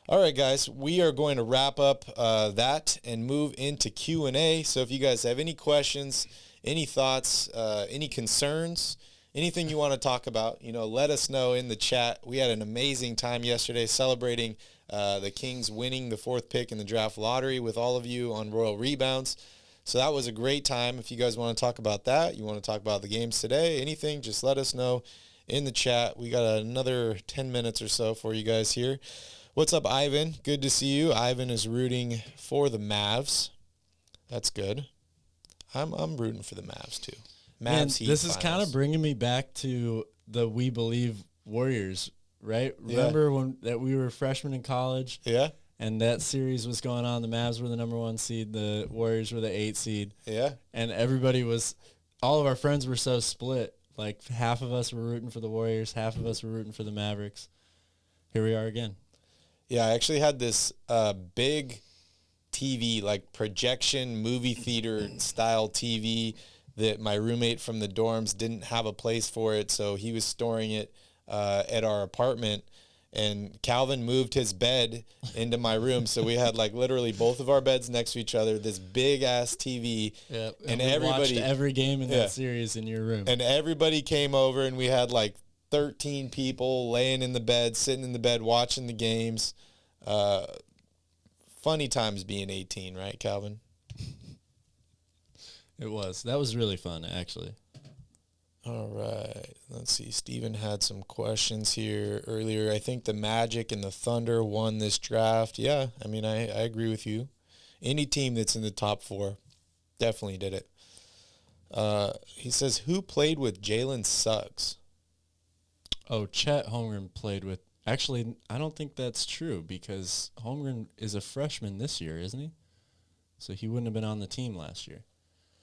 All right, guys, we are going to wrap up that and move into Q&A. So if you guys have any questions, any thoughts, any concerns, anything you want to talk about, let us know in the chat. We had an amazing time yesterday celebrating the Kings winning the 4th pick in the draft lottery with all of you on Royal Rebounds. So that was a great time. If you guys want to talk about that, you want to talk about the games today, anything, just let us know in the chat. We got another 10 minutes or so for you guys here. What's up, Ivan? Good to see you. Ivan is rooting for the Mavs. That's good. I'm rooting for the Mavs too. Mavs Heat this is finals. kind of bringing me back to the We Believe Warriors, right? Remember when that we were freshmen in college? Yeah. And that series was going on. The Mavs were the number 1 seed. The Warriors were the 8th seed. Yeah. And all of our friends were so split. Like half of us were rooting for the Warriors, half of us were rooting for the Mavericks. Here we are again. Yeah, I actually had this big TV, like projection movie theater style TV that my roommate from the dorms didn't have a place for it, so he was storing it at our apartment. And Calvin moved his bed into my room, so we had like literally both of our beds next to each other, this big ass TV. Yeah, and we everybody watched every game in that series in your room. And everybody came over, and we had like 13 people laying in the bed, sitting in the bed, watching the games. Funny times being 18, right, Calvin? It was. That was really fun, actually. All right. Let's see. Steven had some questions here earlier. I think the Magic and the Thunder won this draft. Yeah, I mean, I agree with you. Any team that's in the top 4 definitely did it. He says, who played with Jalen Suggs? Oh, Chet Holmgren played with... Actually, I don't think that's true because Holmgren is a freshman this year, isn't he? So he wouldn't have been on the team last year.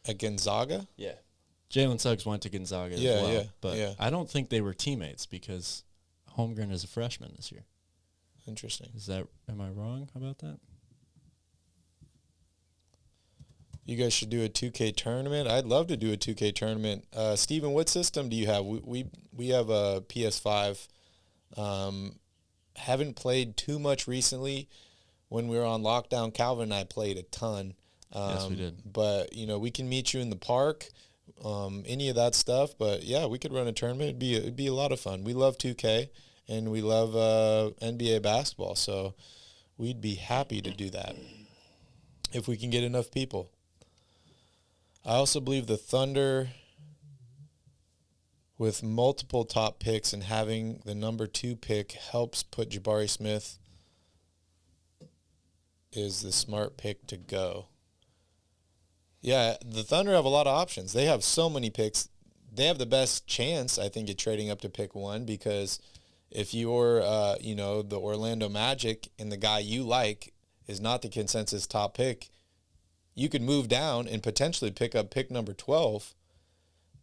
At Gonzaga? Yeah. Jalen Suggs went to Gonzaga as well. But I don't think they were teammates because Holmgren is a freshman this year. Interesting. Am I wrong about that? You guys should do a 2K tournament. I'd love to do a 2K tournament. Steven, what system do you have? We have a PS5. Haven't played too much recently. When we were on lockdown, Calvin and I played a ton. Yes, we did. But, we can meet you in the park, any of that stuff. But, yeah, we could run a tournament. It'd be a lot of fun. We love 2K, and we love NBA basketball. So we'd be happy to do that. if we can get enough people. I also believe the Thunder, with multiple top picks and having the number 2 pick, helps put Jabari Smith is the smart pick to go. Yeah, the Thunder have a lot of options. They have so many picks. They have the best chance, I think, at trading up to pick 1, because if you're, the Orlando Magic and the guy you like is not the consensus top pick, you could move down and potentially pick up pick number 12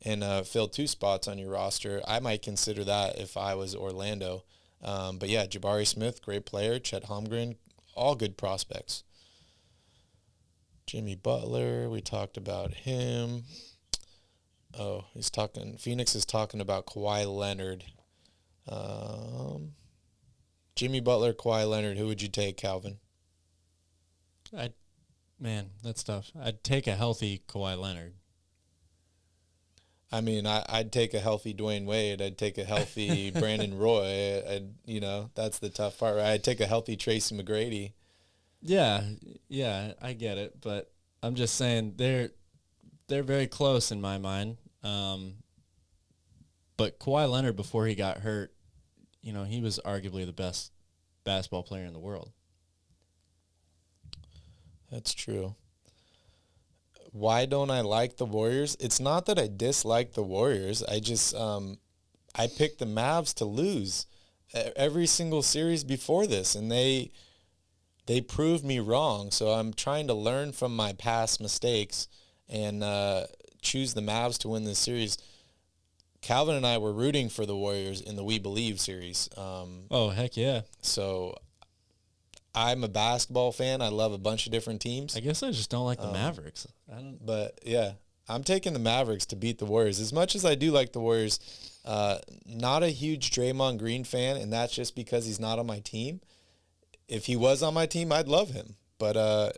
and fill 2 spots on your roster. I might consider that if I was Orlando. But yeah, Jabari Smith, great player. Chet Holmgren, all good prospects. Jimmy Butler, we talked about him. Oh, Phoenix is talking about Kawhi Leonard. Jimmy Butler, Kawhi Leonard, who would you take, Calvin? Man, that's tough. I'd take a healthy Kawhi Leonard. I mean, I'd take a healthy Dwayne Wade. I'd take a healthy Brandon Roy. That's the tough part, right? I'd take a healthy Tracy McGrady. Yeah, I get it, but I'm just saying they're very close in my mind. But Kawhi Leonard, before he got hurt, he was arguably the best basketball player in the world. That's true. Why don't I like the Warriors? It's not that I dislike the Warriors. I just I picked the Mavs to lose every single series before this, and they proved me wrong. So I'm trying to learn from my past mistakes and choose the Mavs to win this series. Calvin and I were rooting for the Warriors in the We Believe series. Oh, heck yeah. So I'm a basketball fan. I love a bunch of different teams. I guess I just don't like the Mavericks. But, yeah, I'm taking the Mavericks to beat the Warriors. As much as I do like the Warriors, not a huge Draymond Green fan, and that's just because he's not on my team. If he was on my team, I'd love him. But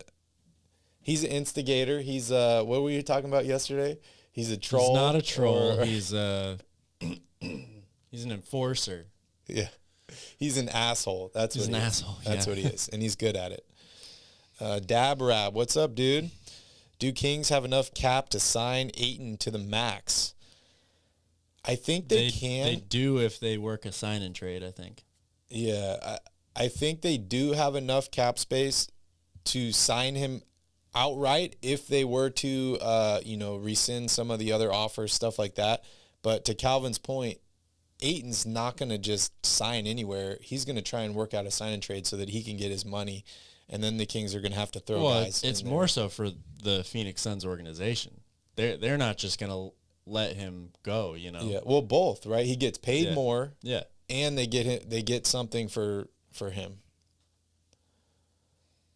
he's an instigator. He's what were you talking about yesterday? He's a troll. He's not a troll. He's he's an enforcer. Yeah. He's an asshole. He's an asshole. That's what he is, and he's good at it. Dab Rab, what's up, dude? Do Kings have enough cap to sign Ayton to the max? I think they can. They do if they work a sign and trade, I think. Yeah, I think they do have enough cap space to sign him outright if they were to, rescind some of the other offers, stuff like that. But to Calvin's point, Ayton's not going to just sign anywhere. He's going to try and work out a sign and trade so that he can get his money, and then the Kings are going to have to throw guys. It's more so for the Phoenix Suns organization. They're not just going to let him go, Yeah, well, both, right? He gets paid more. Yeah, and they get something for him.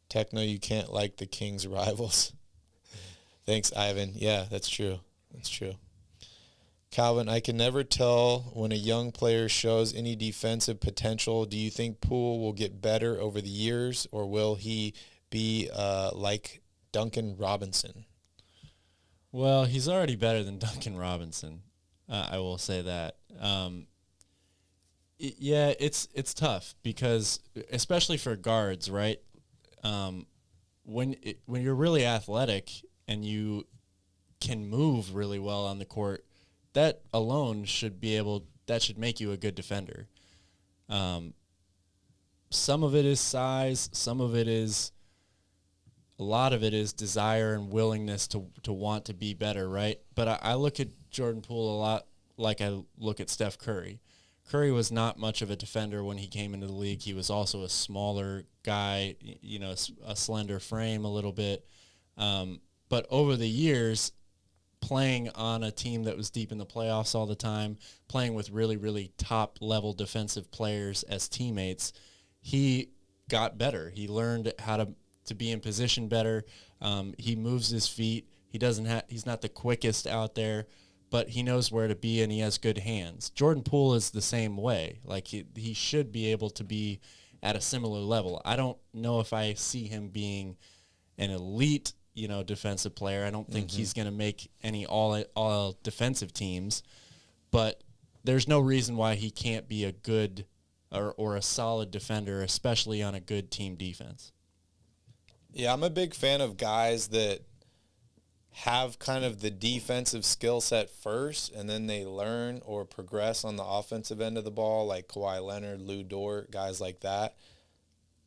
Techno, you can't like the Kings' rivals. Thanks, Ivan. Yeah, that's true. That's true. Calvin, I can never tell when a young player shows any defensive potential. Do you think Poole will get better over the years, or will he be like Duncan Robinson? Well, he's already better than Duncan Robinson. I will say that. It's tough because, especially for guards, right? When you're really athletic and you can move really well on the court, that alone should make you a good defender. Some of it is size, a lot of it is desire and willingness to want to be better, right? But I look at Jordan Poole a lot like I look at Steph Curry. Curry was not much of a defender when he came into the league. He was also a smaller guy, a slender frame a little bit. But over the years, playing on a team that was deep in the playoffs all the time, playing with really, really top-level defensive players as teammates, he got better. He learned how to be in position better. He moves his feet. He's not the quickest out there, but he knows where to be, and he has good hands. Jordan Poole is the same way. Like, he should be able to be at a similar level. I don't know if I see him being an elite, defensive player. I don't think he's going to make any all defensive teams, but there's no reason why he can't be a good or a solid defender, especially on a good team defense. Yeah, I'm a big fan of guys that have kind of the defensive skill set first, and then they learn or progress on the offensive end of the ball, like Kawhi Leonard, Lou Dort, guys like that.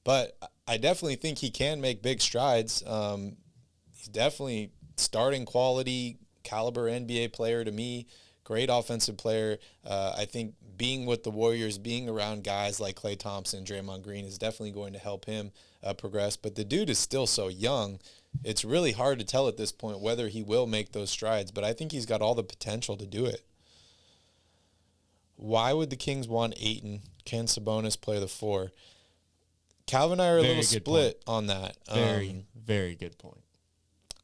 But I definitely think he can make big strides. He's definitely starting quality, caliber NBA player to me, great offensive player. I think being with the Warriors, being around guys like Klay Thompson, Draymond Green is definitely going to help him progress. But the dude is still so young. It's really hard to tell at this point whether he will make those strides, but I think he's got all the potential to do it. Why would the Kings want Ayton? Can Sabonis play the 4? Calvin and I are a little split on that. Very good point.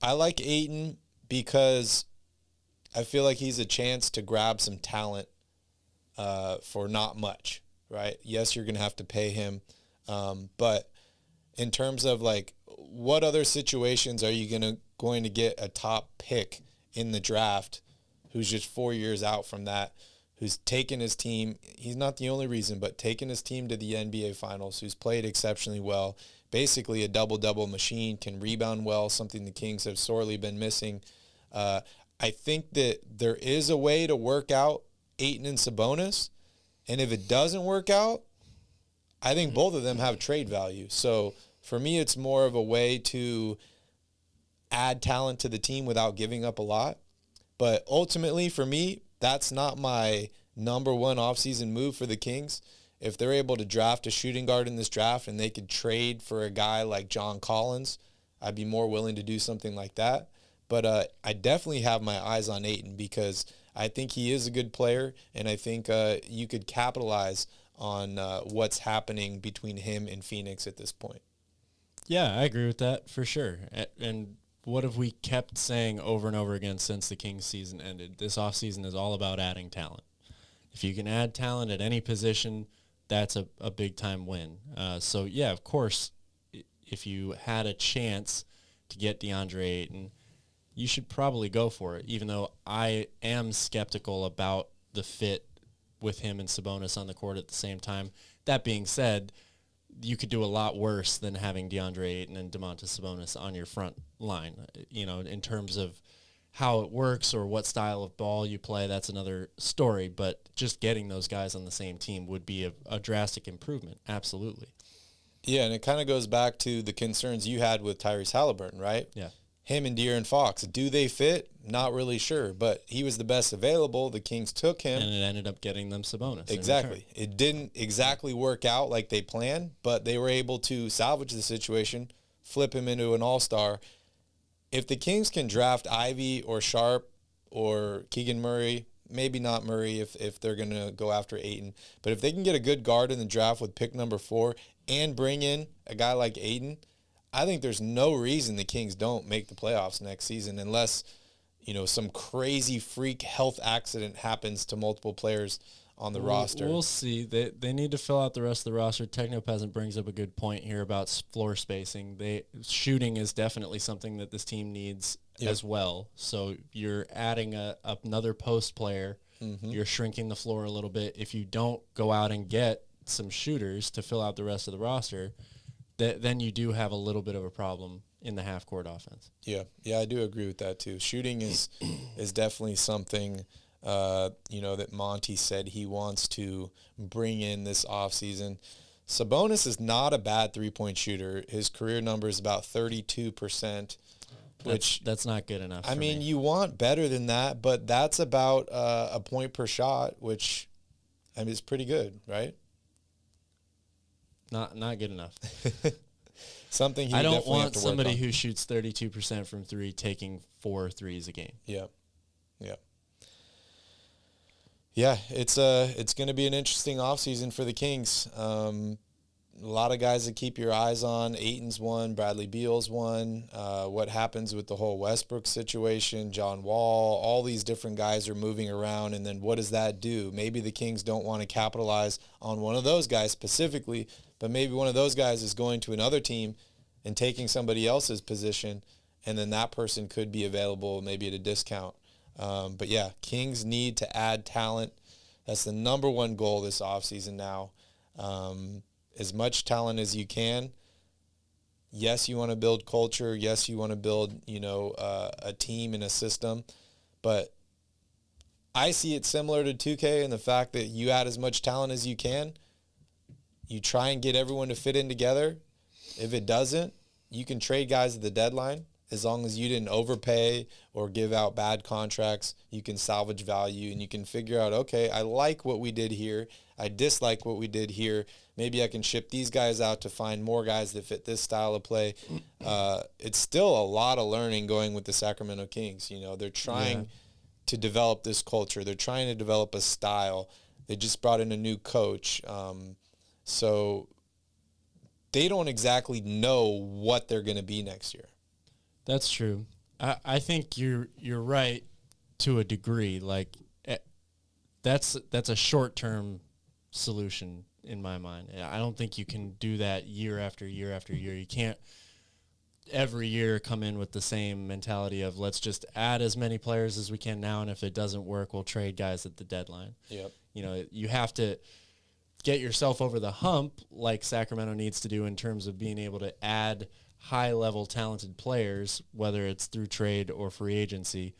I like Ayton because I feel like he's a chance to grab some talent for not much, right? Yes, you're going to have to pay him, but in terms of like what other situations are you going to get a top pick in the draft who's just 4 years out from that, who's taken his team, he's not the only reason, but taken his team to the NBA Finals, who's played exceptionally well, basically a double-double machine, can rebound well, something the Kings have sorely been missing. I think that there is a way to work out Ayton and Sabonis, and if it doesn't work out, I think both of them have trade value. So for me, it's more of a way to add talent to the team without giving up a lot. But ultimately, for me, that's not my number one offseason move for the Kings. If they're able to draft a shooting guard in this draft and they could trade for a guy like John Collins, I'd be more willing to do something like that. But I definitely have my eyes on Ayton because I think he is a good player, and I think you could capitalize on what's happening between him and Phoenix at this point. Yeah, I agree with that for sure. And what have we kept saying over and over again since the Kings season ended? This offseason is all about adding talent. If you can add talent at any position, that's a big-time win. So, yeah, of course, if you had a chance to get DeAndre Ayton, you should probably go for it, even though I am skeptical about the fit with him and Sabonis on the court at the same time. That being said, you could do a lot worse than having DeAndre Ayton and Domantas Sabonis on your front line. You know, in terms of how it works or what style of ball you play, that's another story. But just getting those guys on the same team would be a drastic improvement. Absolutely. Yeah, and it kind of goes back to the concerns you had with Tyrese Halliburton, right? Yeah. Him and De'Aaron Fox, do they fit? Not really sure, but he was the best available. The Kings took him. And it ended up getting them Sabonis. Exactly. It didn't exactly work out like they planned, but they were able to salvage the situation, flip him into an all-star. If the Kings can draft Ivy or Sharp or Keegan Murray, maybe not Murray if they're going to go after Ayton, but if they can get a good guard in the draft with pick number 4 and bring in a guy like Ayton, I think there's no reason the Kings don't make the playoffs next season unless, you know, some crazy freak health accident happens to multiple players on the roster. We'll see. They need to fill out the rest of the roster. Technopeasant brings up a good point here about floor spacing. Shooting is definitely something that this team needs as well. So you're adding another post player. Mm-hmm. You're shrinking the floor a little bit. If you don't go out and get some shooters to fill out the rest of the roster, then you do have a little bit of a problem in the half-court offense. Yeah, I do agree with that too. Shooting is definitely something, that Monty said he wants to bring in this offseason. Sabonis is not a bad three-point shooter. His career number is about 32%, that's not good enough. I mean, you want better than that, but that's about a point per shot, which is pretty good, right? Not good enough. Something I don't want somebody who shoots 32% from 3 taking 4 threes a game. Yeah. It's going to be an interesting offseason for the Kings. A lot of guys to keep your eyes on. Ayton's one, Bradley Beal's one. What happens with the whole Westbrook situation, John Wall, all these different guys are moving around, and then what does that do? Maybe the Kings don't want to capitalize on one of those guys specifically, but maybe one of those guys is going to another team and taking somebody else's position, and then that person could be available maybe at a discount. But yeah, Kings need to add talent. That's the number one goal this offseason now. As much talent as you can. Yes, you want to build culture. Yes, you want to build, a team and a system. But I see it similar to 2K in the fact that you add as much talent as you can. You try and get everyone to fit in together. If it doesn't, you can trade guys at the deadline. As long as you didn't overpay or give out bad contracts, you can salvage value and you can figure out, okay, I like what we did here. I dislike what we did here. Maybe I can ship these guys out to find more guys that fit this style of play. It's still a lot of learning going with the Sacramento Kings. They're trying to develop this culture. They're trying to develop a style. They just brought in a new coach. So they don't exactly know what they're going to be next year. That's true. I think you're right to a degree. Like that's a short-term solution in my mind. I don't think you can do that year after year after year. You can't every year come in with the same mentality of let's just add as many players as we can now, and if it doesn't work, we'll trade guys at the deadline. Yep. You have to get yourself over the hump like Sacramento needs to do in terms of being able to add high-level talented players, whether it's through trade or free agency.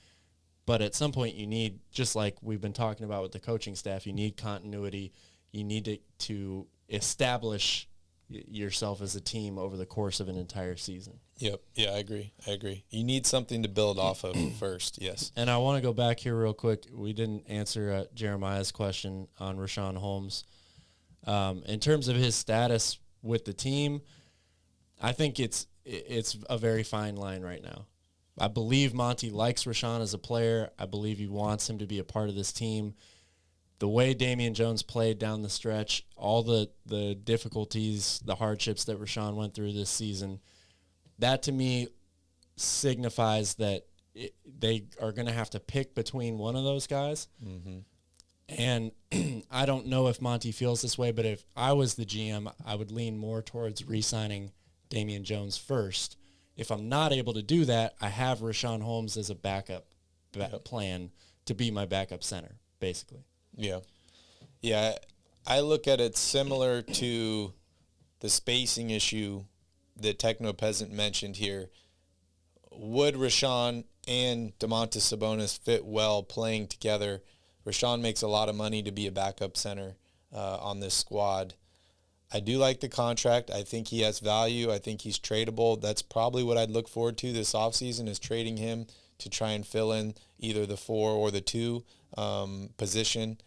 But at some point you need, just like we've been talking about with the coaching staff, you need continuity. You need to establish yourself as a team over the course of an entire season. Yep. Yeah, I agree. You need something to build off of first, yes. And I want to go back here real quick. We didn't answer Jeremiah's question on Rashawn Holmes. In terms of his status with the team, I think it's a very fine line right now. I believe Monty likes Rashawn as a player. I believe he wants him to be a part of this team. The way Damian Jones played down the stretch, all the difficulties, the hardships that Rashawn went through this season, that to me signifies that they are going to have to pick between one of those guys. Mm-hmm. And I don't know if Monty feels this way, but if I was the GM, I would lean more towards re-signing Damian Jones first. If I'm not able to do that, I have Rashawn Holmes as a backup plan to be my backup center, basically. Yeah. Yeah, I look at it similar to the spacing issue that Techno Peasant mentioned here. Would Rashawn and Domantas Sabonis fit well playing together? Rashawn makes a lot of money to be a backup center on this squad. I do like the contract. I think he has value. I think he's tradable. That's probably what I'd look forward to this offseason is trading him to try and fill in either the 4 or the 2 position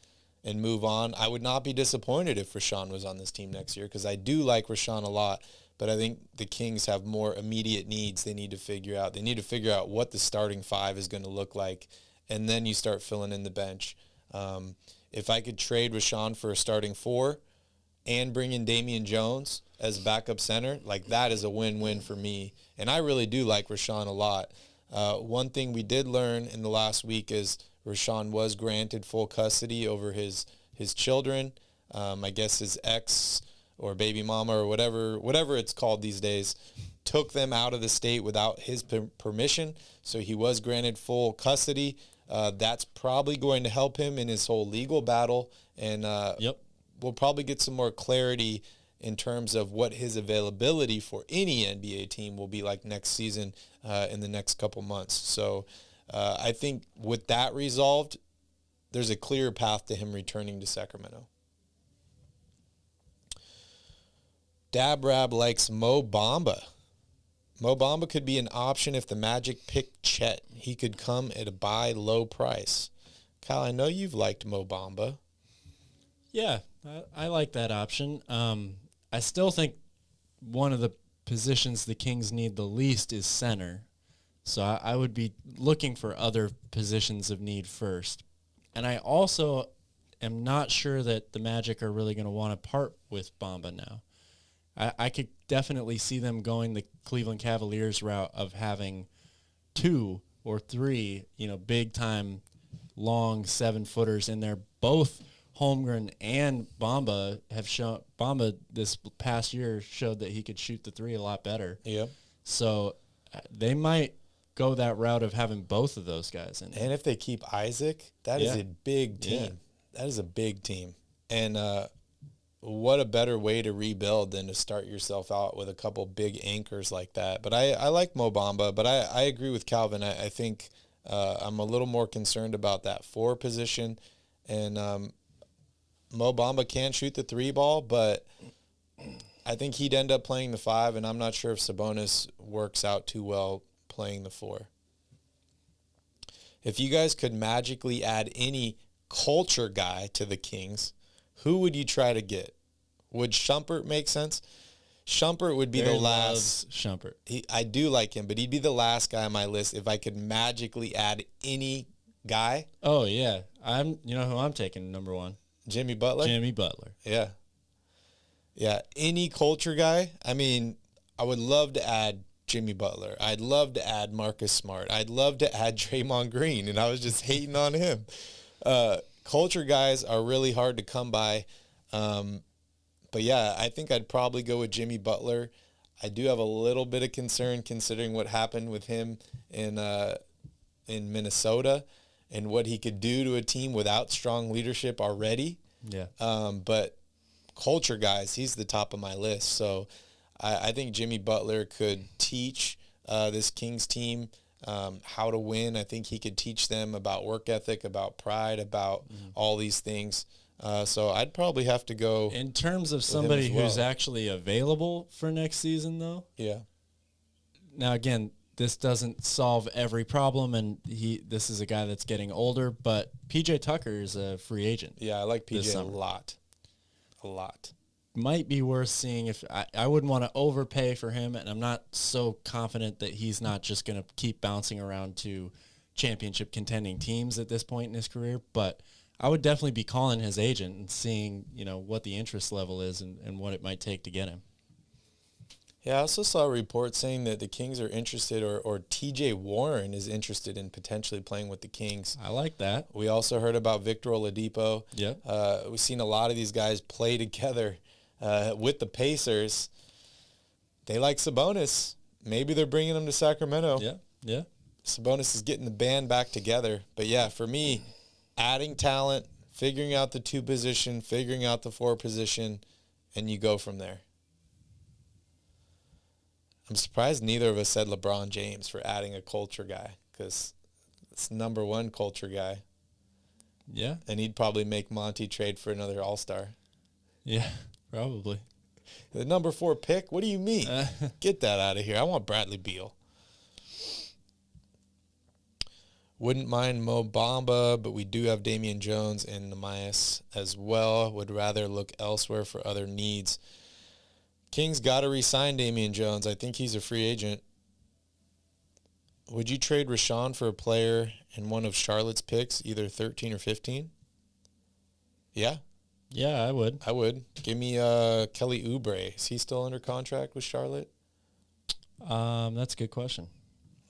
and move on. I would not be disappointed if Rashawn was on this team next year because I do like Rashawn a lot, but I think the Kings have more immediate needs they need to figure out. They need to figure out what the starting 5 is going to look like, and then you start filling in the bench. If I could trade Rashawn for a starting 4 and bring in Damian Jones as backup center, like that is a win-win for me. And I really do like Rashawn a lot. One thing we did learn in the last week is Rashawn was granted full custody over his children. I guess his ex or baby mama or whatever it's called these days took them out of the state without his permission. So he was granted full custody. That's probably going to help him in his whole legal battle. And we'll probably get some more clarity in terms of what his availability for any NBA team will be like next season in the next couple months. So I think with that resolved, there's a clear path to him returning to Sacramento. Dabrab likes Mo Bamba. Mo Bamba could be an option if the Magic pick Chet. He could come at a buy low price. Kyle, I know you've liked Mo Bamba. Yeah, I like that option. I still think one of the positions the Kings need the least is center. So I would be looking for other positions of need first. And I also am not sure that the Magic are really going to want to part with Bamba now. I could definitely see them going the Cleveland Cavaliers route of having 2 or 3, big-time, long 7-footers in there. Both Holmgren and Bamba have shown. Bamba this past year showed that he could shoot the 3 a lot better. Yeah. So they might go that route of having both of those guys in. And if they keep Isaac, that is a big team. Yeah. That is a big team. And what a better way to rebuild than to start yourself out with a couple big anchors like that. But I like Mo Bamba, but I agree with Calvin. I think I'm a little more concerned about that 4 position. And Mo Bamba can shoot the 3 ball, but I think he'd end up playing the 5, and I'm not sure if Sabonis works out too well playing the 4. If you guys could magically add any culture guy to the Kings, who would you try to get? Would Shumpert make sense? Shumpert would be the last. Shumpert. I do like him, but he'd be the last guy on my list if I could magically add any guy. Oh yeah, you know who I'm taking number 1? Jimmy Butler. Jimmy Butler. Yeah. Yeah, any culture guy. I mean, I would love to add Jimmy Butler. I'd love to add Marcus Smart. I'd love to add Draymond Green, and I was just hating on him. Culture guys are really hard to come by. But yeah, I think I'd probably go with Jimmy Butler. I do have a little bit of concern considering what happened with him in Minnesota and what he could do to a team without strong leadership already. Yeah. But culture guys, he's the top of my list. So I think Jimmy Butler could teach this Kings team how to win. I think he could teach them about work ethic, about pride, about all these things. So I'd probably have to go. In terms of somebody who's actually available for next season, though. Yeah. Now, again, this doesn't solve every problem, and this is a guy that's getting older, but PJ Tucker is a free agent. Yeah, I like PJ a lot. A lot. Might be worth seeing if I wouldn't want to overpay for him, and I'm not so confident that he's not just going to keep bouncing around to championship contending teams at this point in his career, but I would definitely be calling his agent and seeing, what the interest level is and what it might take to get him. Yeah, I also saw a report saying that the Kings are interested, or TJ Warren is interested in potentially playing with the Kings. I like that. We also heard about Victor Oladipo. Yeah. We've seen a lot of these guys play together with the Pacers. They like Sabonis. Maybe they're bringing him to Sacramento. Yeah. Sabonis is getting the band back together. But, yeah, for me, adding talent, figuring out the 2 position, figuring out the 4 position, and you go from there. I'm surprised neither of us said LeBron James for adding a culture guy, because it's number 1 culture guy. Yeah. And he'd probably make Monty trade for another All-Star. Yeah, probably. The number 4 pick? What do you mean? Get that out of here. I want Bradley Beal. Wouldn't mind Mo Bamba, but we do have Damian Jones and Nemias as well. Would rather look elsewhere for other needs. Kings got to re-sign Damian Jones. I think he's a free agent. Would you trade Rashawn for a player in one of Charlotte's picks, either 13 or 15? Yeah? Yeah, I would. I would. Give me Kelly Oubre. Is he still under contract with Charlotte? That's a good question.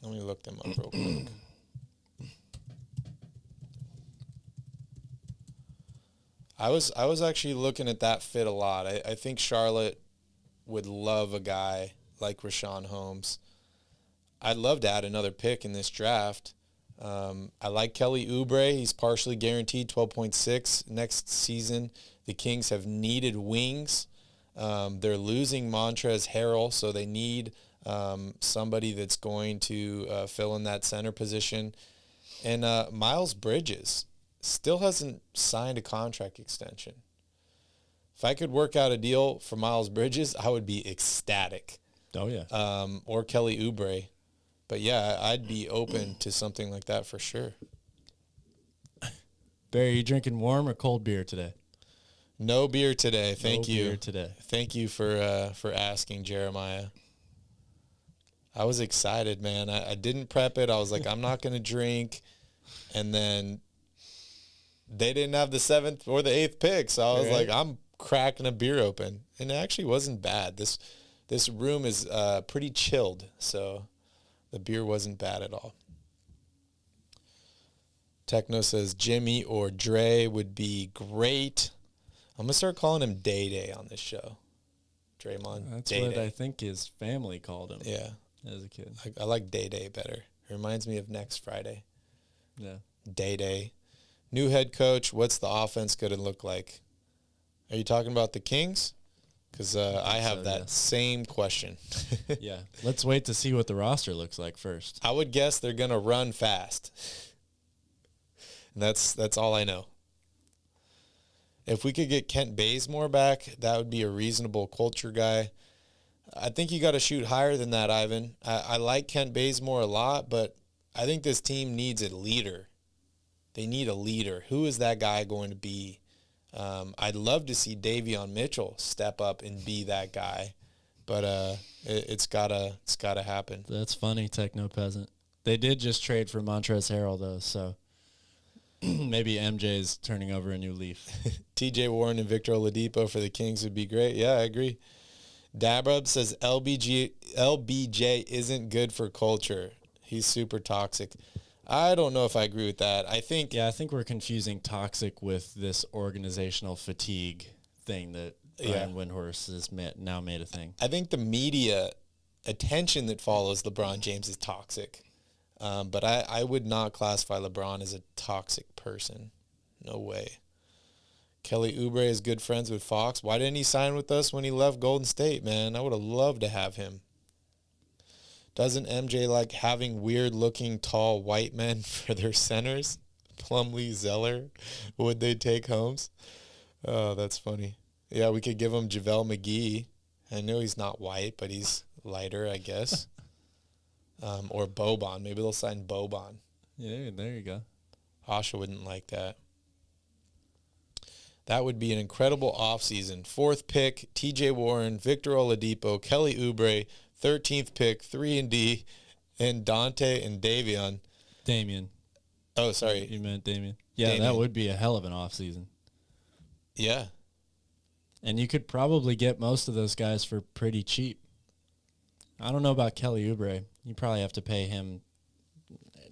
Let me look them up real quick. I was actually looking at that fit a lot. I think Charlotte would love a guy like Rashawn Holmes. I'd love to add another pick in this draft. I like Kelly Oubre. He's partially guaranteed 12.6 next season. The Kings have needed wings. They're losing Montrezl Harrell, so they need somebody that's going to fill in that center position. And Miles Bridges still hasn't signed a contract extension. If I could work out a deal for Miles Bridges, I would be ecstatic. Oh, yeah. Or Kelly Oubre. But, yeah, I'd be open to something like that for sure. Barry, you drinking warm or cold beer today? No beer today. Thank you. No beer today. Thank you for asking, Jeremiah. I was excited, man. I didn't prep it. I was like, I'm not going to drink. And then they didn't have the 7th or the 8th pick. So I was like, I'm cracking a beer open. And it actually wasn't bad. This room is pretty chilled, so the beer wasn't bad at all. Techno says Jimmy or Dre would be great. I'm going to start calling him Day Day on this show. Draymond. That's Day what Day. I think his family called him. Yeah. As a kid. I like Day Day better. It reminds me of next Friday. Yeah. Day Day. New head coach. What's the offense going to look like? Are you talking about the Kings? Because I have that same question. Yeah. Let's wait to see what the roster looks like first. I would guess they're going to run fast. And that's all I know. If we could get Kent Bazemore back, that would be a reasonable culture guy. I think you got to shoot higher than that, Ivan. I like Kent Bazemore a lot, but I think this team needs a leader. They need a leader. Who is that guy going to be? I'd love to see Davion Mitchell step up and be that guy, but it's gotta happen. That's funny, Techno Peasant. They did just trade for Montrezl Harrell, though, so maybe MJ's turning over a new leaf. TJ Warren and Victor Oladipo for the Kings would be great. Yeah, I agree. Dabrub says LBJ isn't good for culture. He's super toxic. I don't know if I agree with that. I think we're confusing toxic with this organizational fatigue thing that Brian Windhorst has now made a thing. I think the media attention that follows LeBron James is toxic. But I would not classify LeBron as a toxic person. No way. Kelly Oubre is good friends with Fox. Why didn't he sign with us when he left Golden State, man? I would have loved to have him. Doesn't MJ like having weird-looking tall white men for their centers? Plumlee, Zeller, would they take Holmes? Oh, that's funny. Yeah, we could give him JaVale McGee. I know he's not white, but he's lighter, I guess. Or Boban. Maybe they'll sign Boban. Yeah, there you go. Asha wouldn't like that. That would be an incredible offseason. 4th pick, TJ Warren, Victor Oladipo, Kelly Oubre, 13th pick, 3-and-D, and Dante and Davion. Damian. Oh, sorry. You meant Damian. Yeah, Damian. That would be a hell of an offseason. Yeah. And you could probably get most of those guys for pretty cheap. I don't know about Kelly Oubre. You probably have to pay him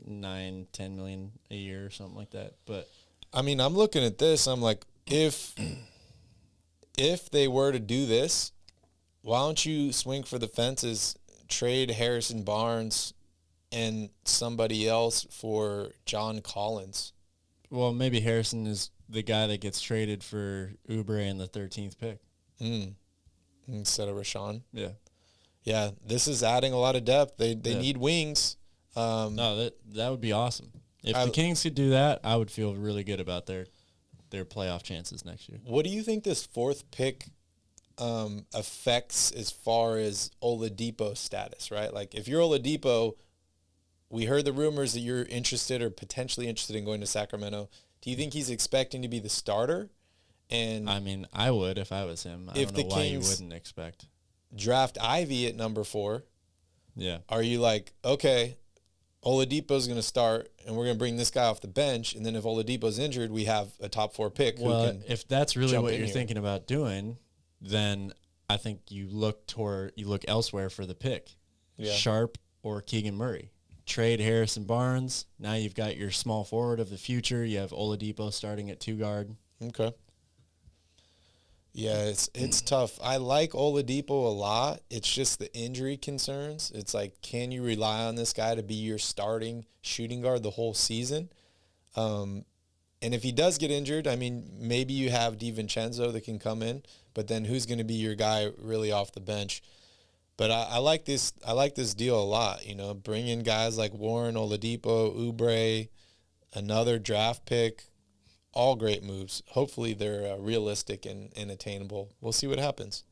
$9-10 million a year or something like that. But I mean, I'm looking at this. I'm like, if they were to do this, why don't you swing for the fences, trade Harrison Barnes and somebody else for John Collins? Well, maybe Harrison is the guy that gets traded for Oubre in the 13th pick. Instead of Rashawn? Yeah. Yeah, this is adding a lot of depth. They need wings. No, that would be awesome. If the Kings could do that, I would feel really good about their playoff chances next year. What do you think this 4th pick affects as far as Oladipo's status, right? Like, if you're Oladipo, we heard the rumors that you're interested or potentially interested in going to Sacramento. Do you think he's expecting to be the starter? And I mean, I would if I was him. I don't know why you wouldn't expect. Draft Ivy at number 4. Yeah. Are you like, okay, Oladipo's going to start, and we're going to bring this guy off the bench, and then if Oladipo's injured, we have a top 4 pick. Well, if that's really what you're thinking about doing, then I think you look elsewhere for the pick. Yeah. Sharp or Keegan Murray. Trade Harrison Barnes. Now you've got your small forward of the future. You have Oladipo starting at 2 guard. Okay. Yeah, it's tough. I like Oladipo a lot. It's just the injury concerns. It's like, can you rely on this guy to be your starting shooting guard the whole season? And if he does get injured, I mean, maybe you have DiVincenzo that can come in, but then who's going to be your guy really off the bench? But I like this. I like this deal a lot. You know, bring in guys like Warren, Oladipo, Oubre, another draft pick. All great moves. Hopefully they're realistic and attainable. We'll see what happens.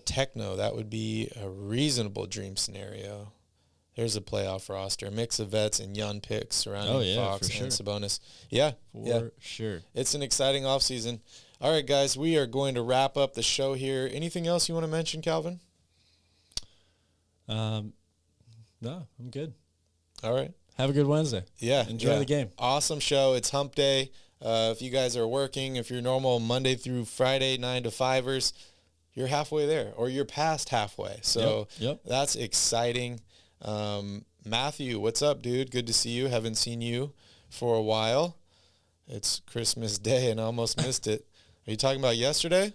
Techno, that would be a reasonable dream scenario. There's a playoff roster. Mix of vets and young picks surrounding Fox and Sabonis. Yeah, for sure. It's an exciting offseason. All right, guys, we are going to wrap up the show here. Anything else you want to mention, Calvin? No, I'm good. All right. Have a good Wednesday. Yeah. Enjoy the game. Awesome show. It's hump day. If you guys are working, if you're normal Monday through Friday, 9 to 5ers, you're halfway there or you're past halfway. So That's exciting. Matthew, what's up, dude? Good to see you. Haven't seen you for a while. It's Christmas Day and I almost missed it. Are you talking about yesterday?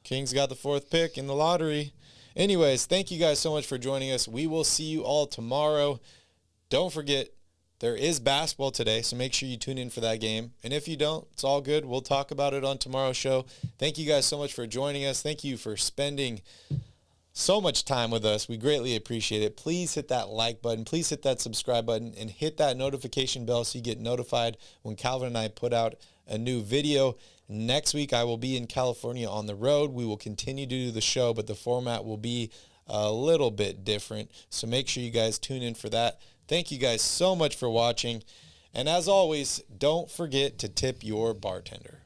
Kings got the 4th pick in the lottery. Anyways, thank you guys so much for joining us. We will see you all tomorrow. Don't forget, there is basketball today, so make sure you tune in for that game. And if you don't, it's all good. We'll talk about it on tomorrow's show. Thank you guys so much for joining us. Thank you for spending so much time with us. We greatly appreciate it. Please hit that like button. Please hit that subscribe button and hit that notification bell so you get notified when Calvin and I put out a new video. Next week, I will be in California on the road. We will continue to do the show, but the format will be a little bit different. So make sure you guys tune in for that. Thank you guys so much for watching. And as always, don't forget to tip your bartender.